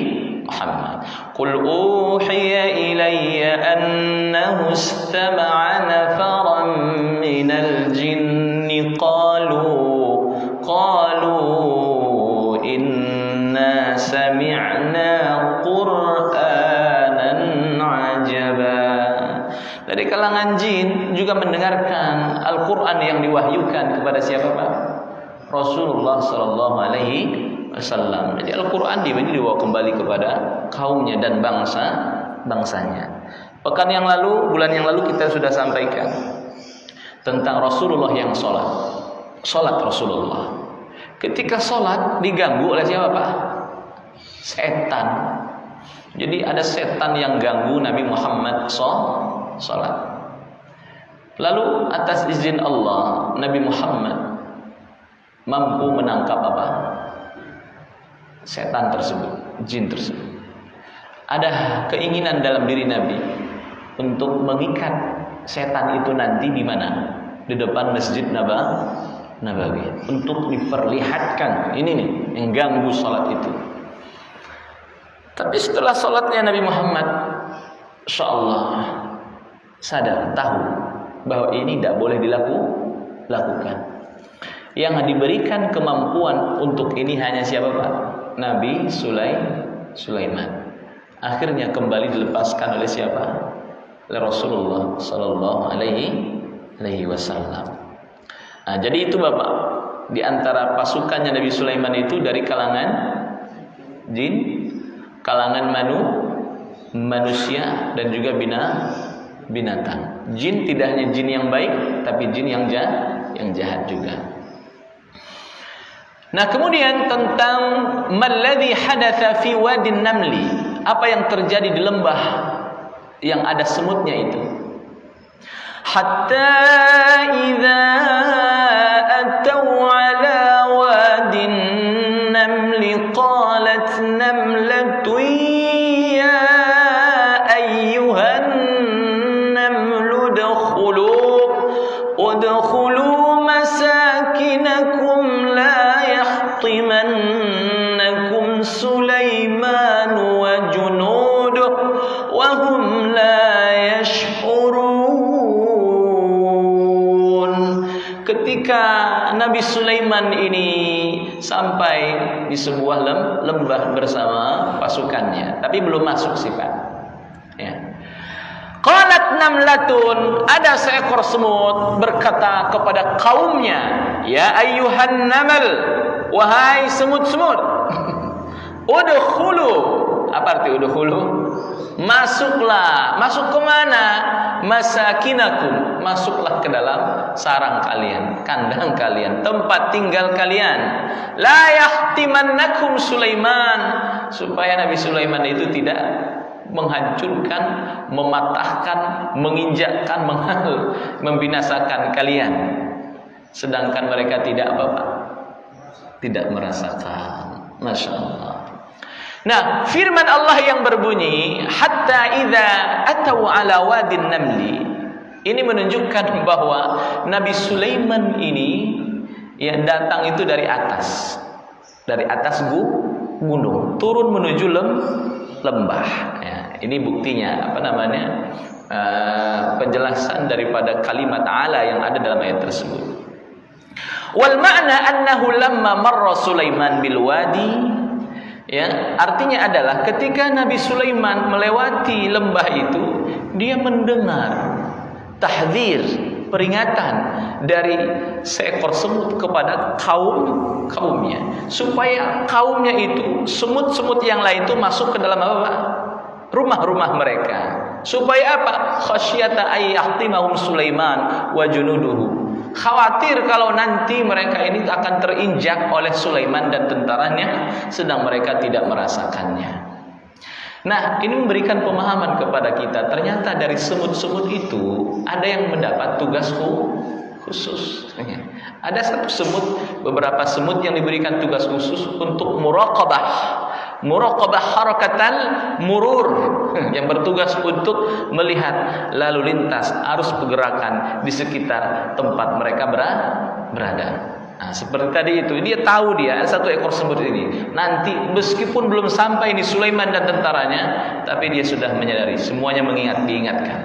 Speaker 2: Muhammad. Qul uhiya ilayya annahu istama'a nafaran minal jinni qalu inna sami'na qur'anan ajaba. Dari kalangan jin juga mendengarkan Al-Quran yang diwahyukan kepada siapa Pak? Rasulullah sallallahu alaihi wasallam. Jadi Al-Quran dibawa kembali kepada kaumnya dan bangsanya. Bulan yang lalu kita sudah sampaikan tentang Rasulullah yang sholat Rasulullah. Ketika sholat diganggu oleh siapa Pak? Setan. Jadi ada setan yang ganggu Nabi Muhammad sholat. Lalu atas izin Allah, Nabi Muhammad mampu menangkap setan tersebut, jin tersebut. Ada keinginan dalam diri Nabi untuk mengikat setan itu nanti di mana? Di depan Masjid Nabawi, untuk diperlihatkan ini nih yang ganggu salat itu. Tapi setelah salatnya Nabi Muhammad, insyaallah sadar, tahu bahwa ini tidak boleh dilakukan. Yang diberikan kemampuan untuk ini hanya siapa Pak? Nabi Sulaiman. Akhirnya kembali dilepaskan oleh siapa? Oleh Rasulullah sallallahu alaihi wasallam. Nah, jadi itu Bapak, di antara pasukannya Nabi Sulaiman itu dari kalangan jin, kalangan manusia dan juga binatang. Jin tidak hanya jin yang baik, tapi jin yang jahat juga. Nah, kemudian tentang malladzi hadatsa fi wadin namli, apa yang terjadi di lembah yang ada semutnya itu. Hatta idza atau ala wadin namli qalat namlatun ya ayyuhan namlu udkhulu masakinakum la yahtimannakum Sulaiman wa junuduhu wa hum la yash'urun. Ketika Nabi Sulaiman ini sampai di sebuah lembah bersama pasukannya, tapi belum masuk sih Pak. Ya. Qalat namlatun, ada seekor semut berkata kepada kaumnya, ya ayyuhan namal, wahai semut-semut, udkhulu. Apa arti udkhulu? Masuklah. Masuk ke mana? Masakinakum, masuklah ke dalam sarang kalian, kandang kalian, tempat tinggal kalian. La yahtimannakum Sulaiman, supaya Nabi Sulaiman itu tidak menghancurkan, mematahkan, menginjakkan, membinasakan kalian. Sedangkan mereka tidak apa-apa, tidak merasakan. Masya Allah. Nah, firman Allah yang berbunyi, hatta idza atau ala wadin namli, ini menunjukkan bahwa Nabi Sulaiman ini yang datang itu dari atas gunung, turun menuju lembah. Ya, ini buktinya penjelasan daripada kalimat ala yang ada dalam ayat tersebut. Wal ma'na annahu lamma marra Sulaiman bil wadi, ya, artinya adalah ketika Nabi Sulaiman melewati lembah itu, dia mendengar tahdzir, peringatan dari seekor semut kepada kaumnya, supaya kaumnya itu, semut-semut yang lain itu masuk ke dalam apa? Rumah-rumah mereka. Supaya apa? Khasyata ayyahtimahum Sulaiman wa junuduhu. Khawatir kalau nanti mereka ini akan terinjak oleh Sulaiman dan tentaranya, sedang mereka tidak merasakannya. Nah, ini memberikan pemahaman kepada kita. Ternyata dari semut-semut itu ada yang mendapat tugas khusus. Ada beberapa semut yang diberikan tugas khusus untuk muraqabah harakatal murur, yang bertugas untuk melihat lalu lintas arus pergerakan di sekitar tempat mereka berada. Nah, seperti tadi itu, dia tahu ada satu ekor semut ini. Nanti meskipun belum sampai ini Sulaiman dan tentaranya, tapi dia sudah menyadari, semuanya diingatkan.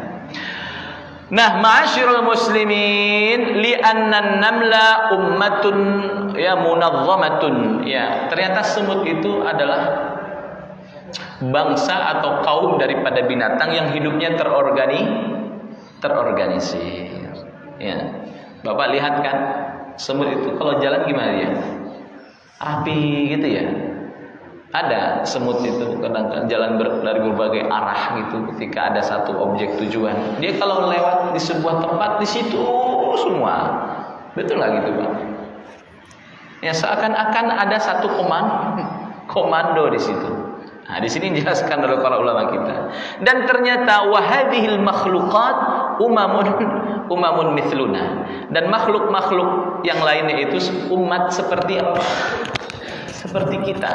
Speaker 2: Nah, ma'asyiral muslimin, li'anna namla ummatun ya munazzamatun. Ya, ternyata semut itu adalah bangsa atau kaum daripada binatang yang hidupnya terorganisir. Ya. Bapak lihat kan semut itu kalau jalan gimana dia? Rapi gitu ya. Ada semut itu kadang-kadang jalan dari berbagai arah gitu ketika ada satu objek tujuan. Dia kalau lewat di sebuah tempat di situ semua. Betul nggak gitu, Pak? Ya, seakan-akan ada satu komando di situ. Nah, di sini dijelaskan oleh para ulama kita. Dan ternyata wahadihil makhluqat umamun mithluna. Dan makhluk-makhluk yang lainnya itu umat seperti apa? Seperti kita.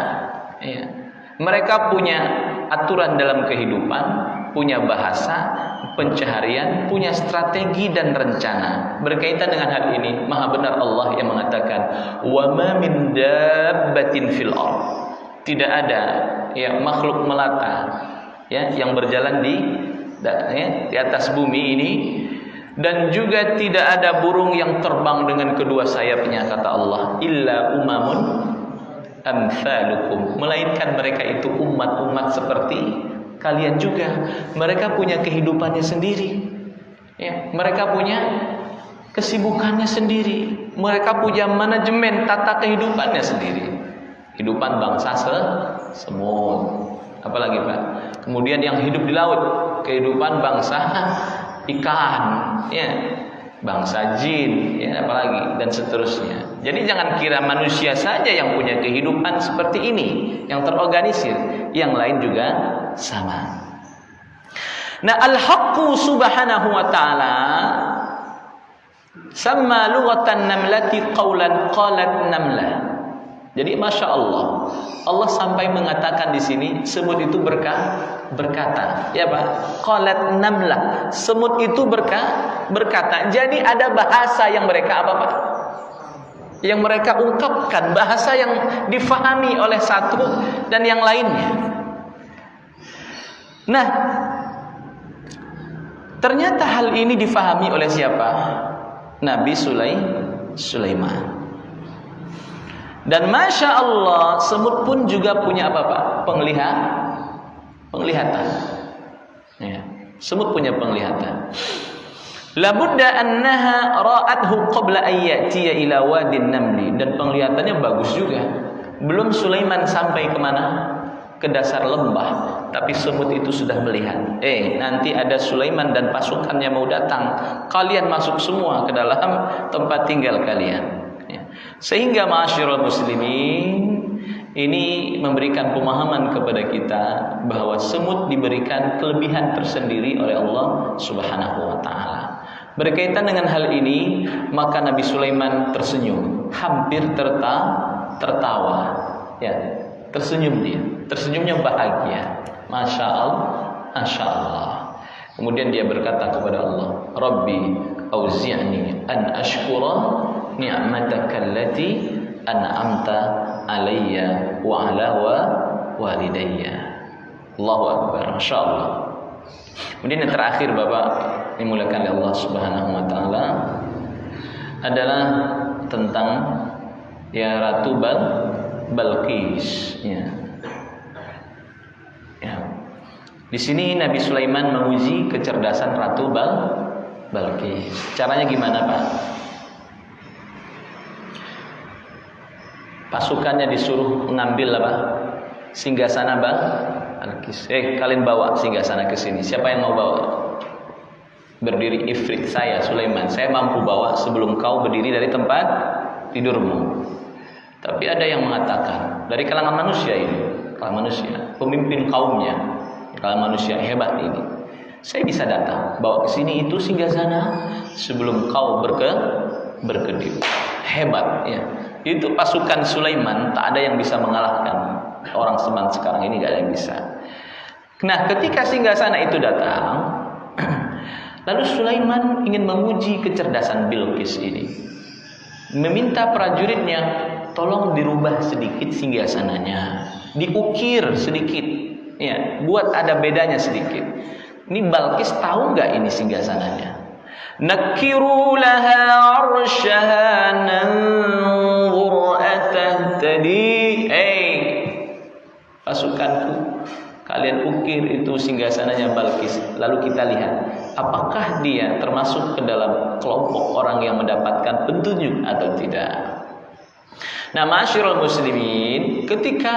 Speaker 2: Ya. Mereka punya aturan dalam kehidupan, punya bahasa, pencaharian, punya strategi dan rencana. Berkaitan dengan hal ini, maha benar Allah yang mengatakan, "Wa ma min dabbatin fil ardh." Tidak ada makhluk melata yang berjalan di atas bumi ini, dan juga tidak ada burung yang terbang dengan kedua sayapnya, kata Allah, illa umamun amsalukum, melainkan mereka itu umat-umat seperti kalian juga. Mereka punya kehidupannya sendiri, mereka punya kesibukannya sendiri, mereka punya manajemen tata kehidupannya sendiri. Kehidupan bangsa semut, apalagi Pak, kemudian yang hidup di laut, kehidupan bangsa ikan, bangsa jin, apalagi, dan seterusnya. Jadi jangan kira manusia saja yang punya kehidupan seperti ini, yang terorganisir, yang lain juga sama. Nah, al-haqqu subhanahu wa ta'ala sama lughatan namlati qawlan qalat namlah. Jadi masya Allah, Allah sampai mengatakan di sini semut itu berkata, ya Pak, qalat namlah, semut itu berkata. Jadi ada bahasa yang mereka apa Pak? Yang mereka ungkapkan, bahasa yang difahami oleh satu dan yang lainnya. Nah, ternyata hal ini difahami oleh siapa? Nabi Sulaiman. Dan masya Allah, semut pun juga punya apa Pak? Penglihatan. Ya, semut punya penglihatan. Labudda annaha ra'athu qabla ayyatiya ila wadin namli. Dan penglihatannya bagus juga. Belum Sulaiman sampai kemana? Ke dasar lembah. Tapi semut itu sudah melihat. Nanti ada Sulaiman dan pasukannya mau datang. Kalian masuk semua ke dalam tempat tinggal kalian. Sehingga ma'asyiral muslimin, ini memberikan pemahaman kepada kita bahwa semut diberikan kelebihan tersendiri oleh Allah Subhanahu wa taala. Berkaitan dengan hal ini, maka Nabi Sulaiman tersenyum, hampir tertawa. Ya, tersenyum dia. Tersenyumnya bahagia. Masya Allah. Kemudian dia berkata kepada Allah, Rabbi auzi'ni an ashkura ni'mataka allati an'amta alayya wa ala walidayya. Allahu akbar, masyaallah. Kemudian yang terakhir Bapak dimuliakan oleh Allah Subhanahu wa taala adalah tentang ya Ratu Balqis ya. Di sini Nabi Sulaiman menguji kecerdasan Ratu Balqis. Caranya gimana Pak? Pasukannya disuruh mengambil apa? Singgasana Balqis. Kalian bawa singgasana ke sini. Siapa yang mau bawa? Berdiri ifrit saya Sulaiman. Saya mampu bawa sebelum kau berdiri dari tempat tidurmu. Tapi ada yang mengatakan dari kalangan manusia ini, pemimpin kaumnya, kalangan manusia hebat ini. Saya bisa datang bawa ke sini itu singgasana sebelum kau berkedip. Hebat ya. Itu pasukan Sulaiman, tak ada yang bisa mengalahkan orang zaman sekarang ini, gak ada yang bisa. Nah, ketika singgasana itu datang, lalu Sulaiman ingin menguji kecerdasan Bilqis ini, meminta prajuritnya, tolong dirubah sedikit singgasananya, diukir sedikit, ya, buat ada bedanya sedikit. Ini Balqis tahu nggak ini singgasananya? Nakiru laha arsyaha nanzur atahtadi. Pasukanku, kalian ukir itu singgasananya Balqis. Lalu kita lihat apakah dia termasuk ke dalam kelompok orang yang mendapatkan petunjuk atau tidak. Nah, ma'asyiral muslimin, ketika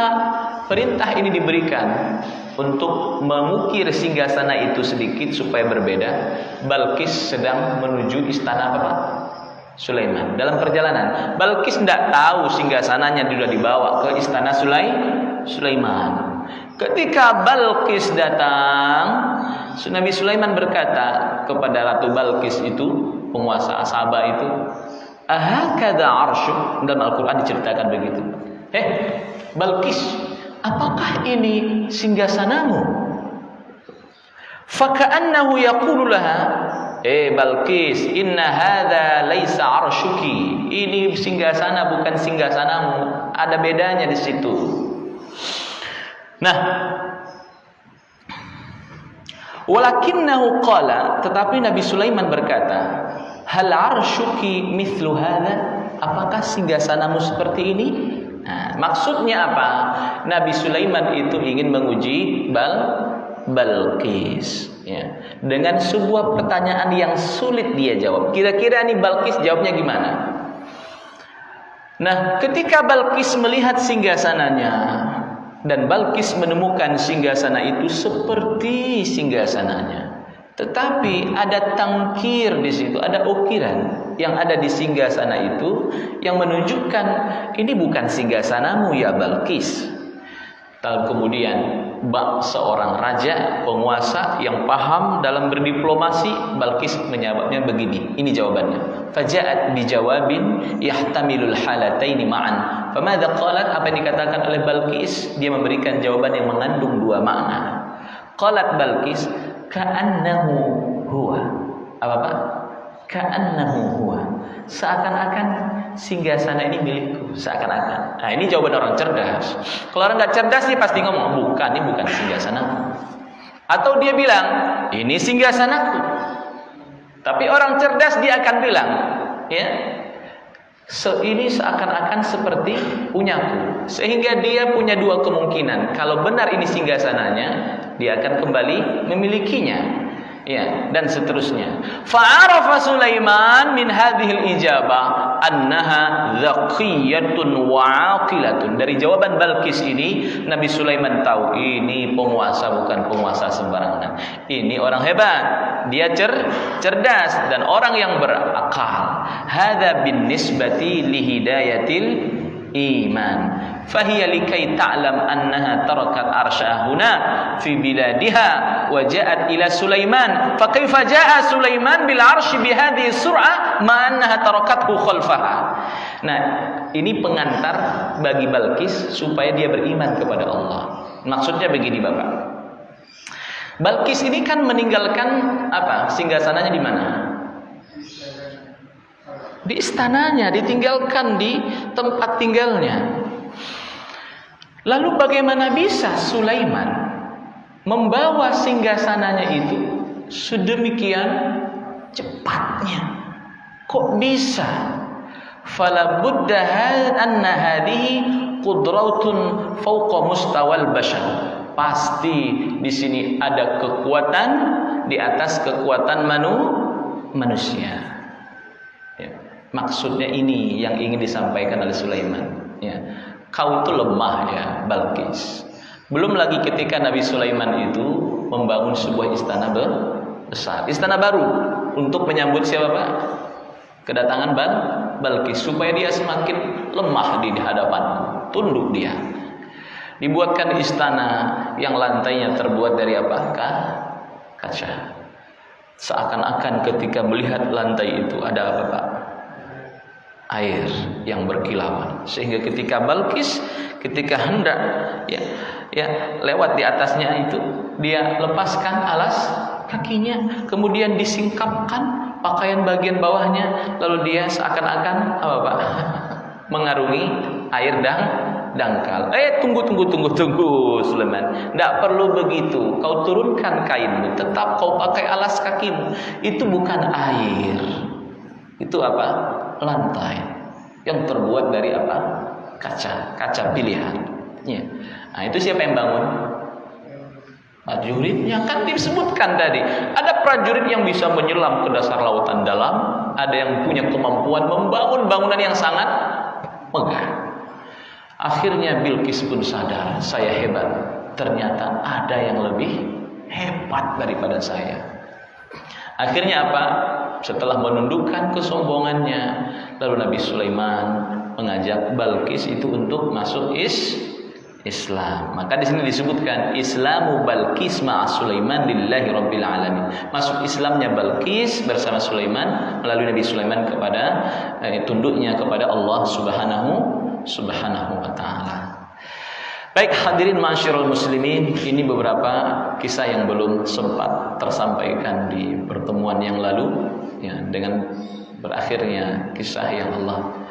Speaker 2: perintah ini diberikan untuk mengukir singgasana itu sedikit supaya berbeda, Balqis sedang menuju istana apa? Sulaiman. Dalam perjalanan, Balqis tidak tahu singgasananya sudah dibawa ke istana Sulaiman. Ketika Balqis datang, Nabi Sulaiman berkata kepada Ratu Balqis itu, penguasa Saba itu, ahakadha arsyuk. Dalam Al-Quran diceritakan begitu. Balqis, apakah ini singgasanamu? Faka'annahu yaqulu laha, Balqis, inna hadha laisa arshuki. Ini singgasana bukan singgasanamu. Ada bedanya di situ. Nah, walakinnahu qala, tetapi Nabi Sulaiman berkata, hal arshuki mithlu hadha? Apakah singgasanamu seperti ini? Nah, maksudnya apa? Nabi Sulaiman itu ingin menguji Balqis ya, dengan sebuah pertanyaan yang sulit dia jawab. Kira-kira nih Balqis jawabnya gimana? Nah, ketika Balqis melihat singgasananya dan Balqis menemukan singgasana itu seperti singgasananya, tetapi ada tangkir di situ, ada ukiran yang ada di singgasana itu yang menunjukkan ini bukan singgasanamu ya Balqis. Lalu kemudian seorang raja, penguasa yang paham dalam berdiplomasi, Balqis menjawabnya begini. Ini jawabannya. Faja'at bijawabin yahtamilul halataini ma'an. Famadza qalat, apa yang dikatakan oleh Balqis? Dia memberikan jawaban yang mengandung dua makna. Qalat Balqis, ka'annahu huwa. Apa Pak? Ka'annahu huwa. Seakan-akan singgasana ini milikku, seakan-akan. Nah, ini jawaban orang cerdas. Kalau orang nggak cerdas dia pasti ngomong, bukan, ini bukan singgasanaku. Atau dia bilang, ini singgasanaku. Tapi orang cerdas dia akan bilang, ya, ini seakan-akan seperti punyaku. Sehingga dia punya dua kemungkinan. Kalau benar ini singgasananya, dia akan kembali memilikinya. Ya, dan seterusnya. Fa'arafa Sulaiman min hadhil ijabah annaha dzaqiyatun wa aqilatun. Dari jawaban Balqis ini, Nabi Sulaiman tahu ini penguasa bukan penguasa sembarangan. Ini orang hebat. Dia cerdas dan orang yang berakal. Hadza bin nisbati li hidayatil iman. Fahiya likai ta'lam annaha tarakat arsyaha huna fi biladiha wa ja'at ila Sulaiman. Fa kaifa ja'a Sulaiman bil arsy bi hadhihi sur'ah ma annaha tarakathu khalfaha. Nah, ini pengantar bagi Balqis supaya dia beriman kepada Allah. Maksudnya begini, Bapak. Balqis ini kan meninggalkan apa? Singgasananya di mana? Di istananya, ditinggalkan di tempat tinggalnya. Lalu bagaimana bisa Sulaiman membawa singgasananya itu sedemikian cepatnya? Kok bisa? Fala budda anna hadhihi qudratun fawqa mustawal bashar. Pasti di sini ada kekuatan di atas kekuatan manusia. Ya. Maksudnya ini yang ingin disampaikan oleh Sulaiman. Ya. Kau itu lemah ya Balqis. Belum lagi ketika Nabi Sulaiman itu membangun sebuah istana besar, istana baru untuk menyambut siapa Pak? Kedatangan Balqis, supaya dia semakin lemah di hadapan, tunduk dia. Dibuatkan istana yang lantainya terbuat dari apa? Kaca. Seakan-akan ketika melihat lantai itu ada apa Pak? Air yang berkilauan, sehingga ketika Balqis ketika hendak ya lewat di atasnya itu, dia lepaskan alas kakinya, kemudian disingkapkan pakaian bagian bawahnya, lalu dia seakan-akan apa Pak? Mengarungi air dangkal. Tunggu Sulaiman, tidak perlu begitu. Kau turunkan kainmu, tetap kau pakai alas kakimu. Itu bukan air, itu apa? Lantai yang terbuat dari apa? Kaca pilihan. Ya. Nah, itu siapa yang bangun? Prajuritnya, kan disebutkan tadi. Ada prajurit yang bisa menyelam ke dasar lautan dalam, ada yang punya kemampuan membangun bangunan yang sangat megah. Akhirnya Bilqis pun sadar, saya hebat. Ternyata ada yang lebih hebat daripada saya. Akhirnya apa? Setelah menundukkan kesombongannya, lalu Nabi Sulaiman mengajak Balqis itu untuk masuk Islam. Maka di sini disebutkan Islamu Balqis ma'a Sulaiman lillahi rabbil alamin. Masuk Islamnya Balqis bersama Sulaiman melalui Nabi Sulaiman kepada tunduknya kepada Allah Subhanahu wa taala. Baik hadirin ma'asyiral muslimin, ini beberapa kisah yang belum sempat tersampaikan di pertemuan yang lalu, ya, dengan berakhirnya kisah yang Allah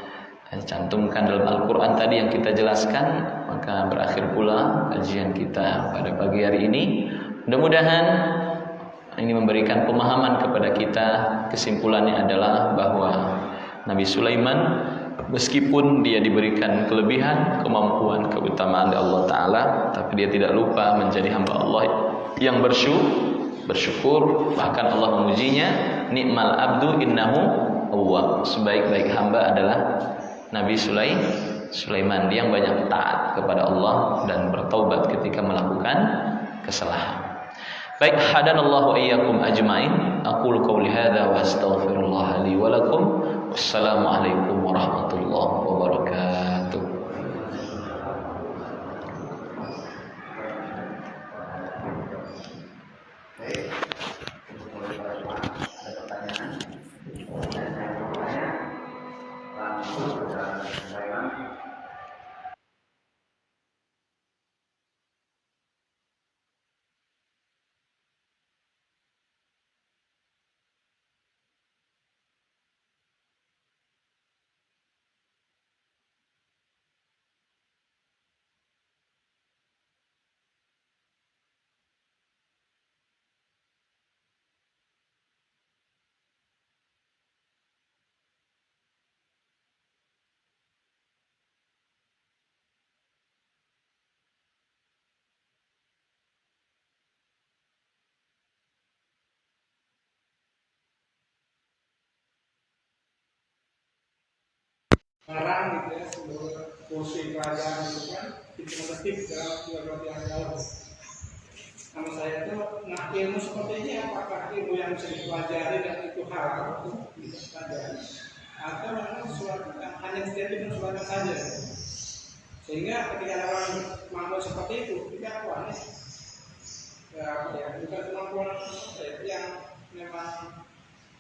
Speaker 2: cantumkan dalam Al-Quran tadi yang kita jelaskan, maka berakhir pula kajian kita pada pagi hari ini. Mudah-mudahan ini memberikan pemahaman kepada kita. Kesimpulannya adalah bahwa Nabi Sulaiman meskipun dia diberikan kelebihan, kemampuan, keutamaan dari Allah Ta'ala, tapi dia tidak lupa menjadi hamba Allah yang bersyukur. Bahkan Allah memujinya, ni'mal abdu innahu awwab. Sebaik-baik hamba adalah Nabi Sulaiman, dia yang banyak taat kepada Allah dan bertaubat ketika melakukan kesalahan. Baik, hadanallahu iyyakum ajmain. Aqulu qouli hadza wa astaghfirullah li wa lakum. Wassalamualaikum warahmatullahi wabarakatuh.
Speaker 1: Langsung kepada Sulaiman.
Speaker 3: Larang gitu ya, sebuah kursi kerajaan itu kan diplomatik dalam suatu yang jauh. Nama saya itu, nah ilmu seperti ini apakah ilmu yang bisa dipelajari dan itu halal untuk dipelajari, atau memang sesuatu yang hanya terjadi dengan suatu saja, sehingga ketika ada orang mampu seperti itu kita wah ini ya, bukan kemampuan yang memang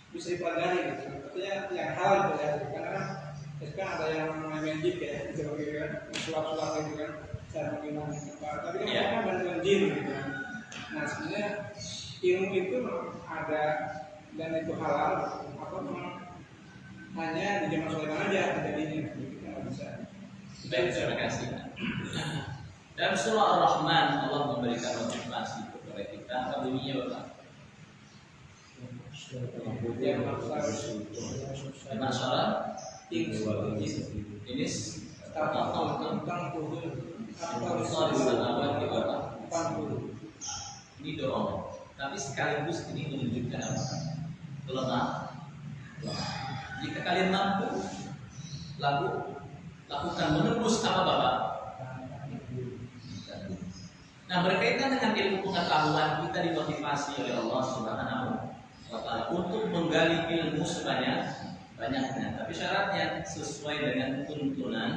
Speaker 3: bisa dipelajari gitu. Artinya yang halal dipelajari, karena sekarang ada yang magic ya, gitu kan, sulap-sulap gitu kan, cara bagaimana. Tapi kan mereka bantuan jin gitu kan. Nah sebenarnya ilmu itu ada dan itu halal, apa memang hanya di zaman Sulaiman aja terjadinya, nggak bisa.
Speaker 2: Baik, terima kasih. Dalam surah Ar-Rahman Allah memberikan motivasi kepada kita. Apa bunyinya Bapak? Masalah ini ini dorong, tapi sekaligus ini menunjukkan apa? Kelemahan. Jika kalian mampu lakukan menembus apa Bapak? Nah, berkaitan dengan ilmu pengetahuan, kita dimotivasi oleh Allah Subhanahu wa Ta'ala untuk menggali ilmu sebanyak-banyaknya. Tapi syaratnya sesuai dengan tuntunan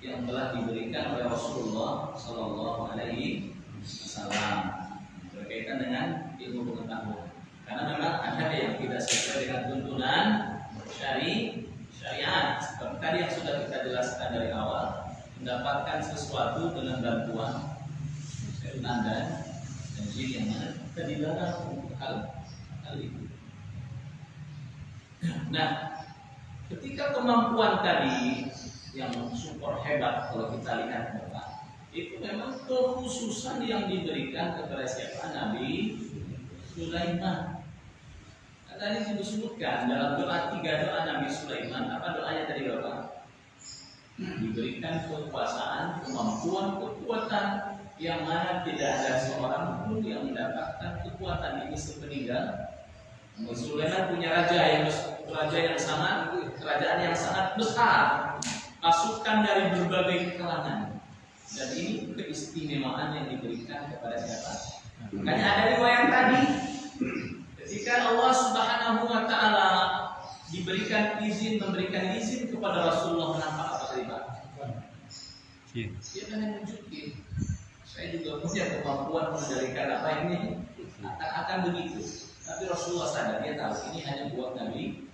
Speaker 2: yang telah diberikan oleh Rasulullah Sallallahu Alaihi Wasallam berkaitan dengan ilmu pengetahuan. Karena memang ada yang tidak sesuai dengan tuntunan syariat. Seperti tadi yang sudah kita jelaskan dari awal, mendapatkan sesuatu dengan bantuan setan dan jin yang mana kita dilarang untuk hal itu. Nah, ketika kemampuan tadi yang super hebat kalau kita lihat Bapak, itu memang kekhususan yang diberikan kepada siapa? Nabi Sulaiman. Tadi disebutkan dalam doa 3 doa Nabi Sulaiman. Apa doanya tadi Bapak? Diberikan kekuasaan, kekuatan yang mana tidak ada seorang pun yang mendapatkan kekuatan ini sepeninggal. Sulaiman punya kerajaan yang sangat besar, pasukan dari berbagai kalangan, dan ini keistimewaan yang diberikan kepada siapa? Makanya ada riwayat tadi, ketika Allah Subhanahu wa Ta'ala memberikan izin kepada Rasulullah menampak apa tadi Pak? Dia kan yang menunjukin, saya juga punya kemampuan mengendalikan apa ini akan begitu. Tapi Rasulullah sadar, dia tahu ini hanya buat Nabi.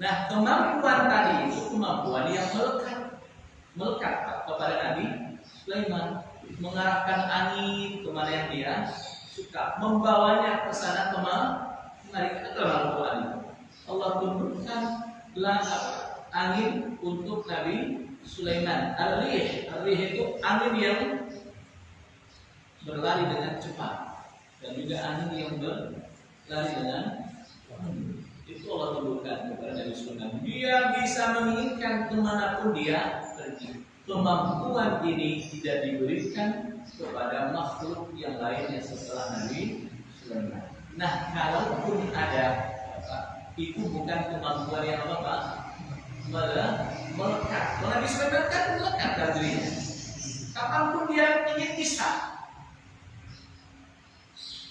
Speaker 2: Nah, kemampuan tadi itu kemampuan yang melekat kepada Nabi Sulaiman, mengarahkan angin kemana yang dia suka, membawanya ke sana kemari. Kemampuan itu Allah turunkan angin untuk Nabi Sulaiman. Ar-rih itu angin yang berlari dengan cepat, dan juga angin yang berlari dengan itu Allah turunkan kepada Nabi Sulaiman. Dia bisa menginginkan kemanapun dia pergi. Kemampuan ini tidak diberikan kepada makhluk yang lainnya setelah Nabi Sulaiman. Nah, kalaupun ada, itu bukan kemampuan yang apa? Melekat. Nabi Sulaiman kan melekat dirinya. Kapanpun dia ingin bisa.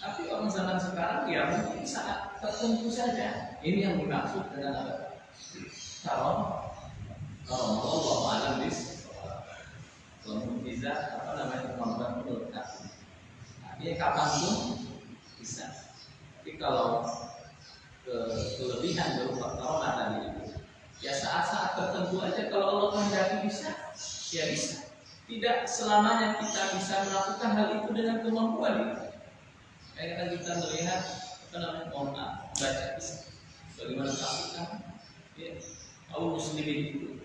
Speaker 2: Tapi orang zaman sekarang dia mungkin sangat tertentu saja. Ini yang dimaksud dengan apa? Kalau Allah alam bis, kalau bisa apa namanya kemampuan melekat. Dia kapanpun bisa. Tapi kalau kelebihan berupa karomah tadi itu, ya saat-saat tertentu aja kalau Allah kehendaki bisa, ya bisa. Tidak selamanya kita bisa melakukan hal itu dengan kemampuan itu. Kayak kita melihat apa namanya baca kisah bagaimana pasukan kaum muslimin itu,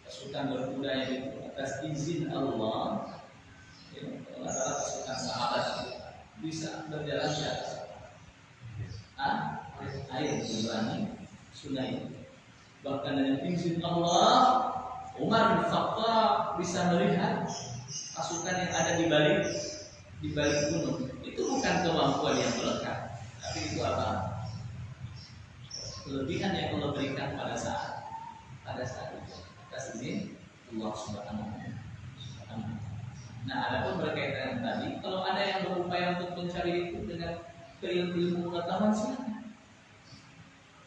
Speaker 2: pasukan berkuda itu atas izin Allah, salah pasukan sahabat itu bisa berjalan di atas air berani sungai. Bahkan dengan izin Allah, Umar bin Khattab bisa melihat pasukan yang ada di balik gunung. Itu bukan kemampuan yang melekat, tapi itu apa? Kelebihan yang Allah berikan pada saat pada saat itu atas izin Allah Subhanahu wa Ta'ala. Nah, adapun berkaitan tadi, kalau ada yang berupaya untuk mencari itu dengan ilmu pengetahuan, silakan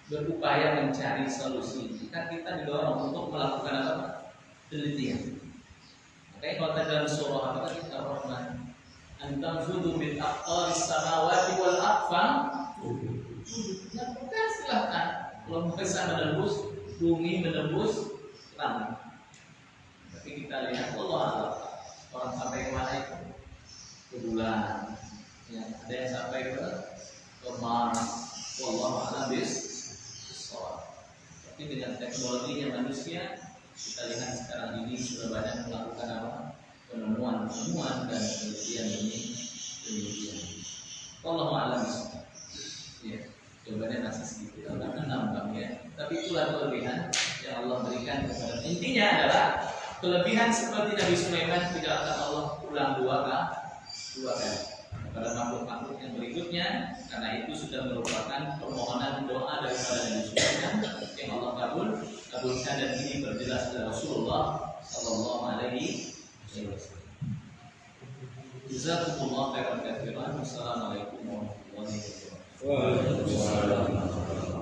Speaker 2: berupaya mencari solusi. Kan kita didorong untuk melakukan apa? Penelitian. Makanya kalau tadi dalam surah apa tadi Ar-Rahman, antam fudu bil aqtaris samawati wal aqfam. Ya, bukan silakan. Kalau bisa menembus bumi, menembus langit. Tapi kita lihat Allah orang sampai ke mana itu? Ke bulan. Ya, ada yang sampai ke Mars. Wallahu a'lam bishawab. Tapi dengan teknologinya manusia, kita lihat sekarang ini sudah banyak melakukan apa? Penemuan dan penelitian ini. Wallahu a'lam bishawab. Ya, jawabannya masih sedikit karena nambang ya. Tapi itulah kelebihan yang Allah berikan kepada. Intinya adalah kelebihan seperti Nabi Sulaiman tidak akan Allah ulang dua kali pada makhluk-makhluk yang berikutnya, karena itu sudah merupakan permohonan doa daripada Nabi Sulaiman yang Allah kabulkan, dan ini berjelas dari Rasulullah Sallallahu Alaihi Wasallam. Jazakumullah khairan katsiran. Wassalamualaikum warahmatullahi wabarakatuh.